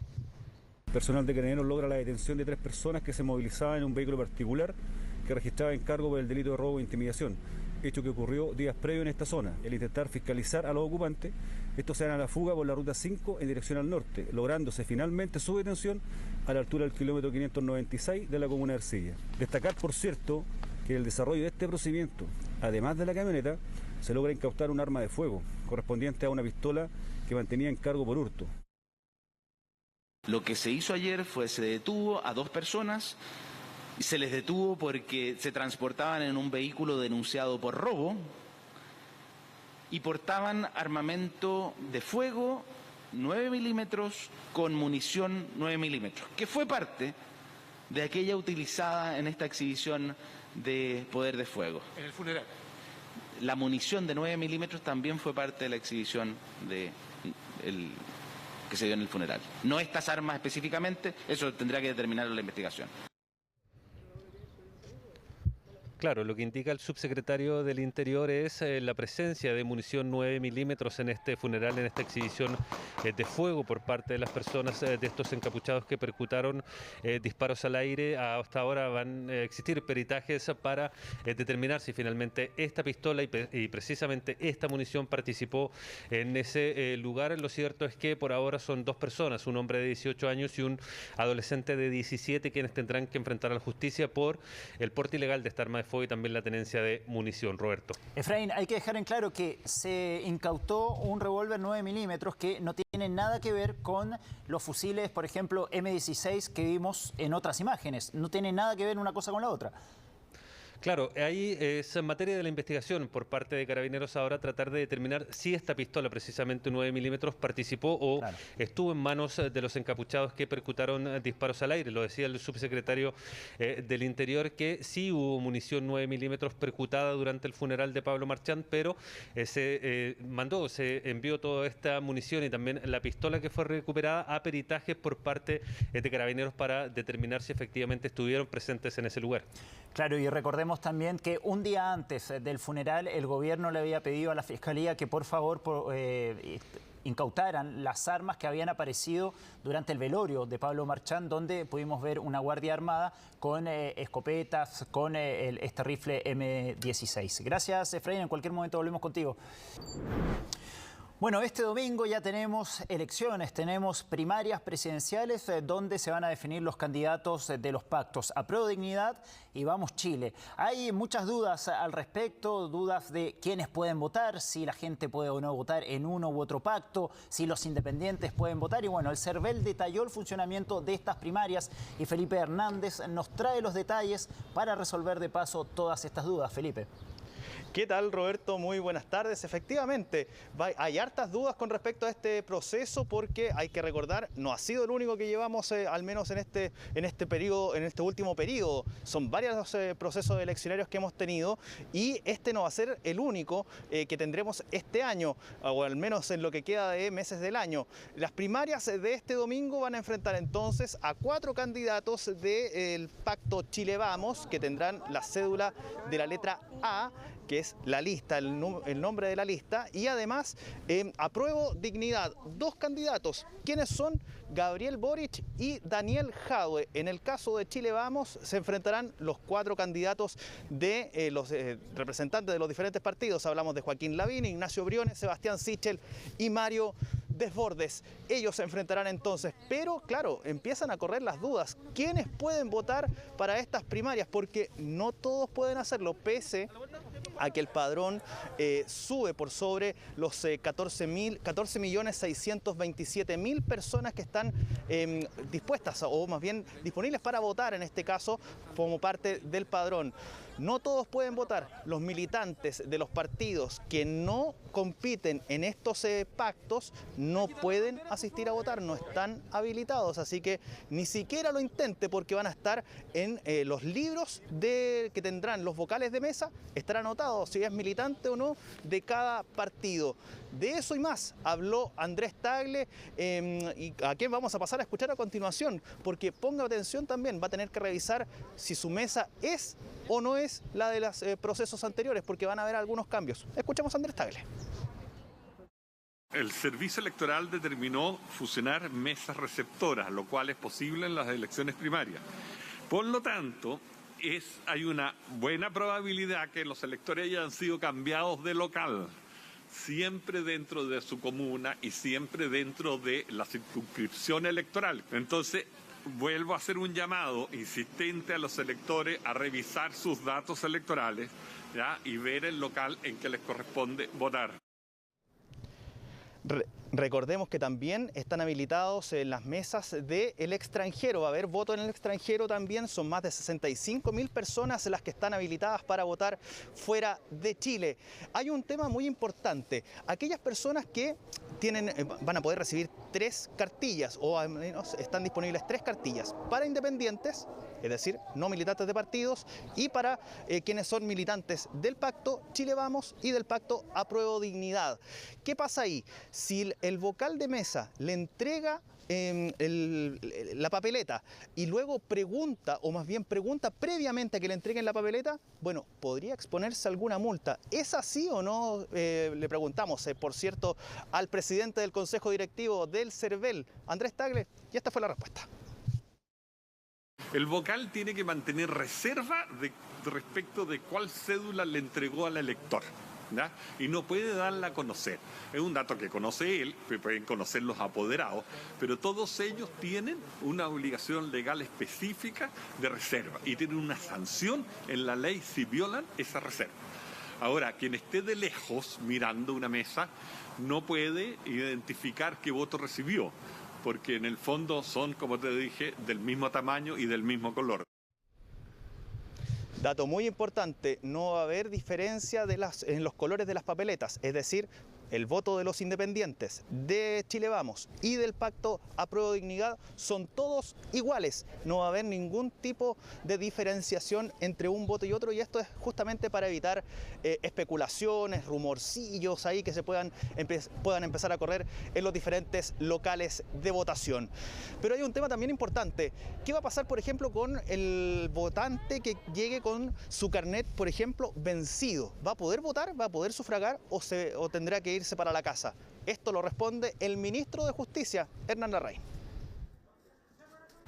Personal de Carabineros logra la detención de 3 personas que se movilizaban en un vehículo particular que registraba encargo por el delito de robo e intimidación, hecho que ocurrió días previos en esta zona. El intentar fiscalizar a los ocupantes, estos se dan a la fuga por la ruta 5 en dirección al norte, lográndose finalmente su detención a la altura del kilómetro 596 de la comuna de Ercilla. Destacar, por cierto, que en el desarrollo de este procedimiento, además de la camioneta, se logra incautar un arma de fuego correspondiente a una pistola que mantenía encargo por hurto. Lo que se hizo ayer fue se detuvo a 2 personas Se les detuvo porque se transportaban en un vehículo denunciado por robo y portaban armamento de fuego 9 milímetros con munición 9 milímetros, que fue parte de aquella utilizada en esta exhibición de poder de fuego. En el funeral. La munición de 9 milímetros también fue parte de la exhibición que se dio en el funeral. No estas armas específicamente, eso tendrá que determinarlo la investigación. Claro, lo que indica el subsecretario del Interior es la presencia de munición 9 milímetros en este funeral, en esta exhibición de fuego por parte de las personas de estos encapuchados que percutaron disparos al aire. Hasta ahora van a existir peritajes para determinar si finalmente esta pistola y precisamente esta munición participó en ese lugar. Lo cierto es que por ahora son dos personas, un hombre de 18 años y un adolescente de 17, quienes tendrán que enfrentar a la justicia por el porte ilegal de esta arma de fuego y también la tenencia de munición. Roberto. Efraín, hay que dejar en claro que se incautó un revólver 9 milímetros que no tiene nada que ver con los fusiles, por ejemplo, M16 que vimos en otras imágenes. No tiene nada que ver una cosa con la otra. Claro, ahí es en materia de la investigación por parte de Carabineros ahora tratar de determinar si esta pistola, precisamente 9 milímetros, participó o estuvo en manos de los encapuchados que percutaron disparos al aire. Lo decía el subsecretario del Interior, que sí hubo munición 9 milímetros percutada durante el funeral de Pablo Marchand, pero se envió toda esta munición y también la pistola que fue recuperada a peritajes por parte de Carabineros para determinar si efectivamente estuvieron presentes en ese lugar. Claro, y recordemos también que un día antes del funeral el gobierno le había pedido a la Fiscalía que por favor incautaran las armas que habían aparecido durante el velorio de Pablo Marchand, donde pudimos ver una guardia armada con escopetas, con este rifle M16. Gracias, Efraín. En cualquier momento volvemos contigo. Bueno, este domingo ya tenemos elecciones, tenemos primarias presidenciales donde se van a definir los candidatos de los pactos Apruebo Dignidad y Vamos Chile. Hay muchas dudas al respecto, dudas de quiénes pueden votar, si la gente puede o no votar en uno u otro pacto, si los independientes pueden votar. Y bueno, el CERVEL detalló el funcionamiento de estas primarias y Felipe Hernández nos trae los detalles para resolver de paso todas estas dudas. Felipe. ¿Qué tal, Roberto? Muy buenas tardes. Efectivamente, hay hartas dudas con respecto a este proceso porque hay que recordar, no ha sido el único que llevamos, al menos en este periodo, en este último periodo. Son varios procesos eleccionarios que hemos tenido y este no va a ser el único que tendremos este año, o al menos en lo que queda de meses del año. Las primarias de este domingo van a enfrentar entonces a 4 candidatos del Pacto Chile Vamos, que tendrán la cédula de la letra A, que es la lista, el nombre de la lista, y además Apruebo Dignidad, 2 candidatos. ¿Quiénes son? Gabriel Boric y Daniel Jadwe. En el caso de Chile Vamos se enfrentarán los 4 candidatos de los representantes de los diferentes partidos. Hablamos de Joaquín Lavín, Ignacio Briones, Sebastián Sichel y Mario Desbordes. Ellos se enfrentarán entonces, pero claro, empiezan a correr las dudas. ¿Quiénes pueden votar para estas primarias? Porque no todos pueden hacerlo, pese a que el padrón sube por sobre los 14.627.000 personas que están dispuestas o más bien disponibles para votar en este caso como parte del padrón. No todos pueden votar. Los militantes de los partidos que no compiten en estos pactos no pueden asistir a votar, no están habilitados, así que ni siquiera lo intente porque van a estar en los libros que tendrán los vocales de mesa, estará anotado si es militante o no de cada partido. De eso y más habló Andrés Tagle y a quien vamos a pasar a escuchar a continuación, porque ponga atención también, va a tener que revisar si su mesa es o no es la de los procesos anteriores, porque van a haber algunos cambios. Escuchamos a Andrés Tagle. El Servicio Electoral determinó fusionar mesas receptoras, lo cual es posible en las elecciones primarias. Por lo tanto, hay una buena probabilidad que los electores hayan sido cambiados de local, siempre dentro de su comuna y siempre dentro de la circunscripción electoral. Entonces, vuelvo a hacer un llamado insistente a los electores a revisar sus datos electorales, ¿ya? Y ver el local en que les corresponde votar. Recordemos que también están habilitados las mesas del extranjero. Va a haber voto en el extranjero también. Son más de 65.000 personas las que están habilitadas para votar fuera de Chile. Hay un tema muy importante. Aquellas personas que van a poder recibir 3 cartillas, o al menos están disponibles 3 cartillas para independientes, es decir, no militantes de partidos, y para quienes son militantes del Pacto Chile Vamos y del Pacto Apruebo Dignidad. ¿Qué pasa ahí? Si el vocal de mesa le entrega la papeleta y luego pregunta, o más bien pregunta previamente a que le entreguen la papeleta, bueno, podría exponerse a alguna multa. ¿Es así o no? Le preguntamos, por cierto, al presidente del Consejo Directivo del CERVEL, Andrés Tagle, y esta fue la respuesta. El vocal tiene que mantener reserva respecto de cuál cédula le entregó al elector, ¿ya? Y no puede darla a conocer. Es un dato que conoce él, que pueden conocer los apoderados, pero todos ellos tienen una obligación legal específica de reserva y tienen una sanción en la ley si violan esa reserva. Ahora, quien esté de lejos mirando una mesa no puede identificar qué voto recibió, porque en el fondo son, como te dije, del mismo tamaño y del mismo color. Dato muy importante, no va a haber diferencia en los colores de las papeletas, es decir, el voto de los independientes, de Chile Vamos y del Pacto Apruebo Dignidad son todos iguales. No va a haber ningún tipo de diferenciación entre un voto y otro, y esto es justamente para evitar especulaciones, rumorcillos ahí que se puedan empezar a correr en los diferentes locales de votación. Pero hay un tema también importante. ¿Qué va a pasar, por ejemplo, con el votante que llegue con su carnet, por ejemplo, vencido? ¿Va a poder votar? ¿Va a poder sufragar o tendrá que irse para la casa? Esto lo responde el ministro de Justicia, Hernán Larraín.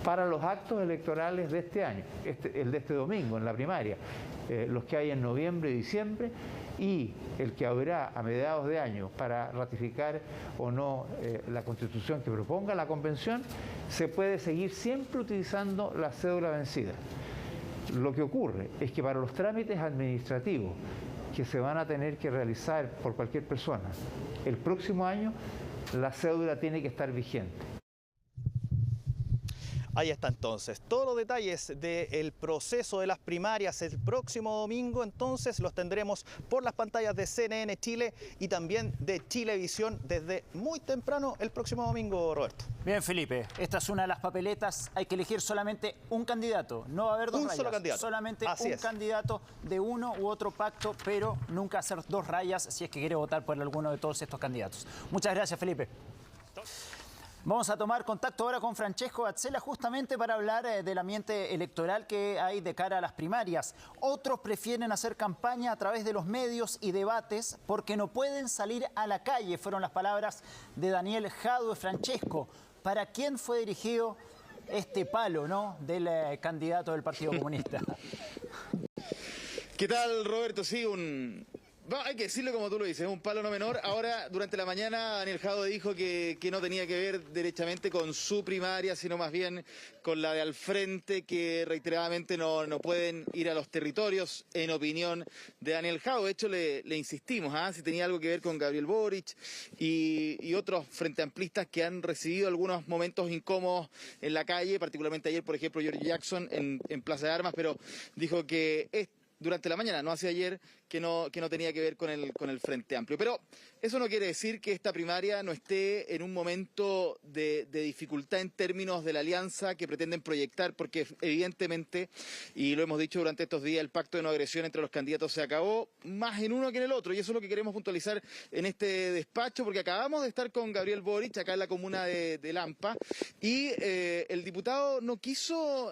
Para los actos electorales de este año, el de este domingo en la primaria, los que hay en noviembre y diciembre, y el que habrá a mediados de año para ratificar o no la Constitución que proponga la Convención, se puede seguir siempre utilizando la cédula vencida. Lo que ocurre es que para los trámites administrativos que se van a tener que realizar por cualquier persona el próximo año, la cédula tiene que estar vigente. Ahí está entonces, todos los detalles del proceso de las primarias el próximo domingo, entonces los tendremos por las pantallas de CNN Chile y también de Chilevisión desde muy temprano el próximo domingo, Roberto. Bien, Felipe, esta es una de las papeletas, hay que elegir solamente un candidato, no va a haber dos rayas, solo candidato. Solamente un candidato de uno u otro pacto, pero nunca hacer 2 rayas si es que quiere votar por alguno de todos estos candidatos. Muchas gracias, Felipe. Vamos a tomar contacto ahora con Francesco Atzela justamente para hablar del ambiente electoral que hay de cara a las primarias. Otros prefieren hacer campaña a través de los medios y debates porque no pueden salir a la calle. Fueron las palabras de Daniel Jadue. Francesco, ¿para quién fue dirigido este palo, ¿no?, del candidato del Partido Comunista? ¿Qué tal, Roberto? Sí, hay que decirlo como tú lo dices, es un palo no menor. Ahora, durante la mañana, Daniel Jadue dijo que no tenía que ver derechamente con su primaria, sino más bien con la de al frente, que reiteradamente no pueden ir a los territorios, en opinión de Daniel Jadue. De hecho, le insistimos, si tenía algo que ver con Gabriel Boric y otros frente amplistas que han recibido algunos momentos incómodos en la calle, particularmente ayer, por ejemplo, George Jackson en Plaza de Armas, pero dijo que durante la mañana, no hacia ayer, que no tenía que ver con el Frente Amplio. Pero eso no quiere decir que esta primaria no esté en un momento de dificultad en términos de la alianza que pretenden proyectar, porque evidentemente, y lo hemos dicho durante estos días, el pacto de no agresión entre los candidatos se acabó más en uno que en el otro, y eso es lo que queremos puntualizar en este despacho, porque acabamos de estar con Gabriel Boric acá en la comuna de Lampa, y el diputado no quiso,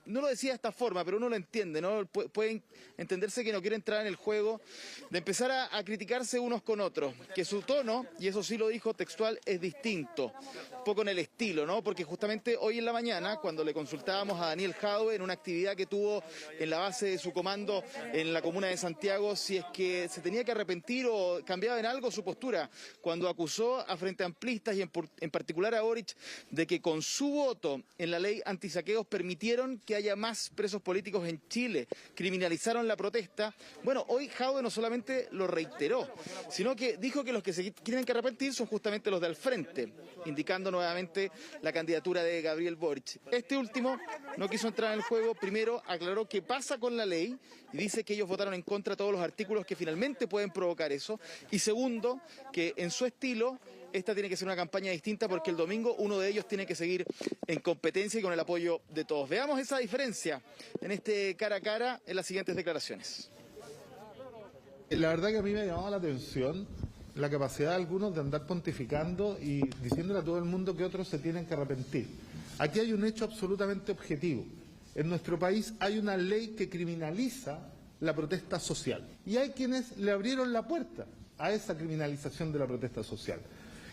no lo decía de esta forma, pero uno lo entiende, ¿no? Puede entenderse que no quiere entrar en el juego de empezar a criticarse unos con otros, que su tono, y eso sí lo dijo textual, es distinto, un poco en el estilo, ¿no? Porque justamente hoy en la mañana, cuando le consultábamos a Daniel Jadue en una actividad que tuvo en la base de su comando en la comuna de Santiago, si es que se tenía que arrepentir o cambiaba en algo su postura, cuando acusó a Frente Amplistas y en particular a Boric de que con su voto en la ley antisaqueos permitieron que haya más presos políticos en Chile, criminalizaron la protesta. Bueno, hoy Jadwe no solamente lo reiteró, sino que dijo que los que se tienen que arrepentir son justamente los del frente, indicando nuevamente la candidatura de Gabriel Boric. Este último no quiso entrar en el juego. Primero aclaró qué pasa con la ley y dice que ellos votaron en contra de todos los artículos que finalmente pueden provocar eso. Y segundo, que en su estilo esta tiene que ser una campaña distinta porque el domingo uno de ellos tiene que seguir en competencia y con el apoyo de todos. Veamos esa diferencia en este cara a cara en las siguientes declaraciones. La verdad que a mí me ha llamado la atención la capacidad de algunos de andar pontificando y diciéndole a todo el mundo que otros se tienen que arrepentir. Aquí hay un hecho absolutamente objetivo. En nuestro país hay una ley que criminaliza la protesta social y hay quienes le abrieron la puerta a esa criminalización de la protesta social.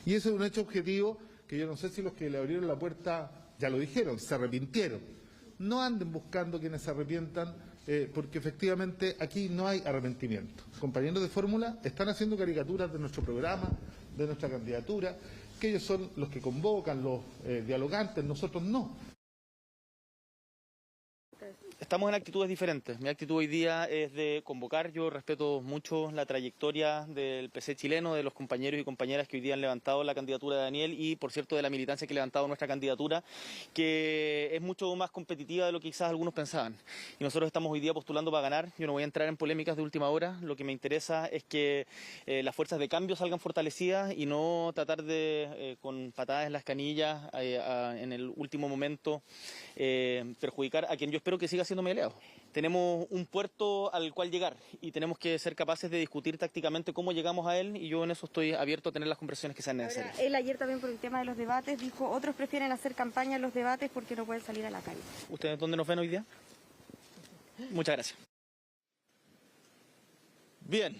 Y eso es un hecho objetivo que yo no sé si los que le abrieron la puerta ya lo dijeron, se arrepintieron. No anden buscando quienes se arrepientan, porque efectivamente aquí no hay arrepentimiento. Compañeros de fórmula están haciendo caricaturas de nuestro programa, de nuestra candidatura, que ellos son los que convocan, los dialogantes, nosotros no. Estamos en actitudes diferentes. Mi actitud hoy día es de convocar. Yo respeto mucho la trayectoria del PC chileno, de los compañeros y compañeras que hoy día han levantado la candidatura de Daniel y, por cierto, de la militancia que ha levantado nuestra candidatura, que es mucho más competitiva de lo que quizás algunos pensaban. Y nosotros estamos hoy día postulando para ganar. Yo no voy a entrar en polémicas de última hora. Lo que me interesa es que las fuerzas de cambio salgan fortalecidas y no tratar de, con patadas en las canillas, en el último momento, perjudicar a quien yo espero que siga siendo mi aliado. Tenemos un puerto al cual llegar y tenemos que ser capaces de discutir tácticamente cómo llegamos a él y yo en eso estoy abierto a tener las conversaciones que sean necesarias. Él ayer también por el tema de los debates dijo, otros prefieren hacer campaña en los debates porque no pueden salir a la calle. ¿Ustedes dónde nos ven hoy día? Muchas gracias. Bien.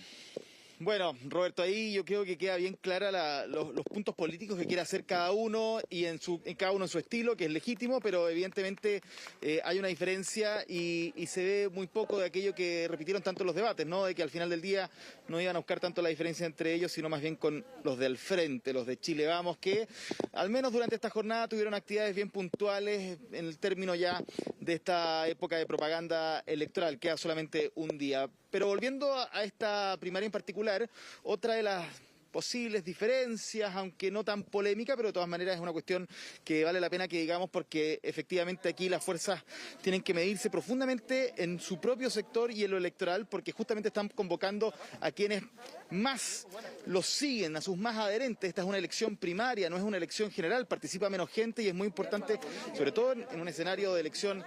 Bueno, Roberto, ahí yo creo que queda bien clara los puntos políticos que quiere hacer cada uno y cada uno en su estilo, que es legítimo, pero evidentemente hay una diferencia y se ve muy poco de aquello que repitieron tanto los debates, ¿no? De que al final del día no iban a buscar tanto la diferencia entre ellos, sino más bien con los del frente, los de Chile Vamos, que al menos durante esta jornada tuvieron actividades bien puntuales en el término ya de esta época de propaganda electoral. Queda solamente un día. Pero volviendo a esta primaria en particular, otra de las posibles diferencias, aunque no tan polémica, pero de todas maneras es una cuestión que vale la pena que digamos porque efectivamente aquí las fuerzas tienen que medirse profundamente en su propio sector y en lo electoral porque justamente están convocando a quienes más los siguen, a sus más adherentes. Esta es una elección primaria, no es una elección general, participa menos gente y es muy importante, sobre todo en un escenario de elección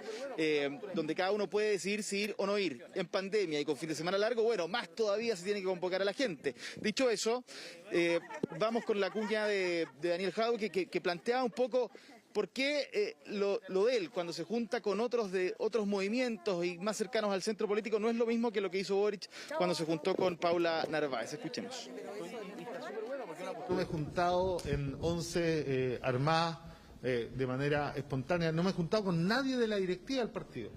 donde cada uno puede decidir si ir o no ir. En pandemia y con fin de semana largo, bueno, más todavía se tiene que convocar a la gente. Dicho eso, vamos con la cuña de Daniel Jadwe que plantea un poco por qué lo de él cuando se junta con otros de otros movimientos y más cercanos al centro político no es lo mismo que lo que hizo Boric cuando se juntó con Paula Narváez. Escuchemos. Yo me he juntado en 11 armadas de manera espontánea, no me he juntado con nadie de la directiva del partido.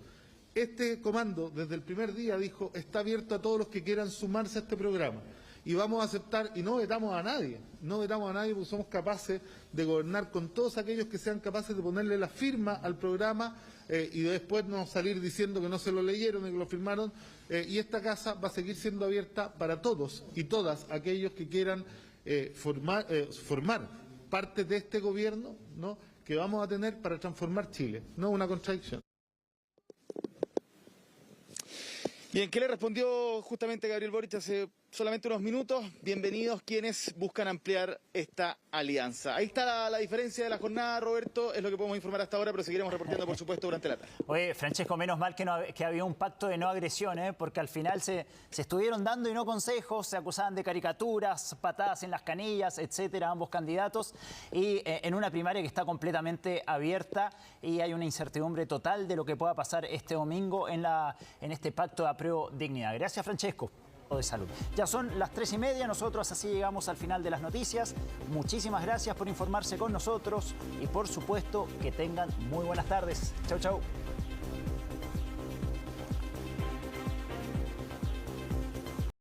Este comando desde el primer día dijo está abierto a todos los que quieran sumarse a este programa. Y vamos a aceptar, y no vetamos a nadie porque somos capaces de gobernar con todos aquellos que sean capaces de ponerle la firma al programa y después no salir diciendo que no se lo leyeron y que lo firmaron. Y esta casa va a seguir siendo abierta para todos y todas aquellos que quieran formar parte de este gobierno, ¿no?, que vamos a tener para transformar Chile. No es una contradicción. Bien, ¿qué le respondió justamente Gabriel Boric hace solamente unos minutos? Bienvenidos quienes buscan ampliar esta alianza. Ahí está la diferencia de la jornada, Roberto, es lo que podemos informar hasta ahora, pero seguiremos reportando, por supuesto, durante la tarde. Oye, Francesco, menos mal que había un pacto de no agresión, porque al final se estuvieron dando y no consejos, se acusaban de caricaturas, patadas en las canillas, etcétera, ambos candidatos, y en una primaria que está completamente abierta y hay una incertidumbre total de lo que pueda pasar este domingo en este pacto de apruebo dignidad. Gracias, Francesco. De salud. Ya son las 3:30, nosotros así llegamos al final de las noticias. Muchísimas gracias por informarse con nosotros y por supuesto que tengan muy buenas tardes. Chau, chau.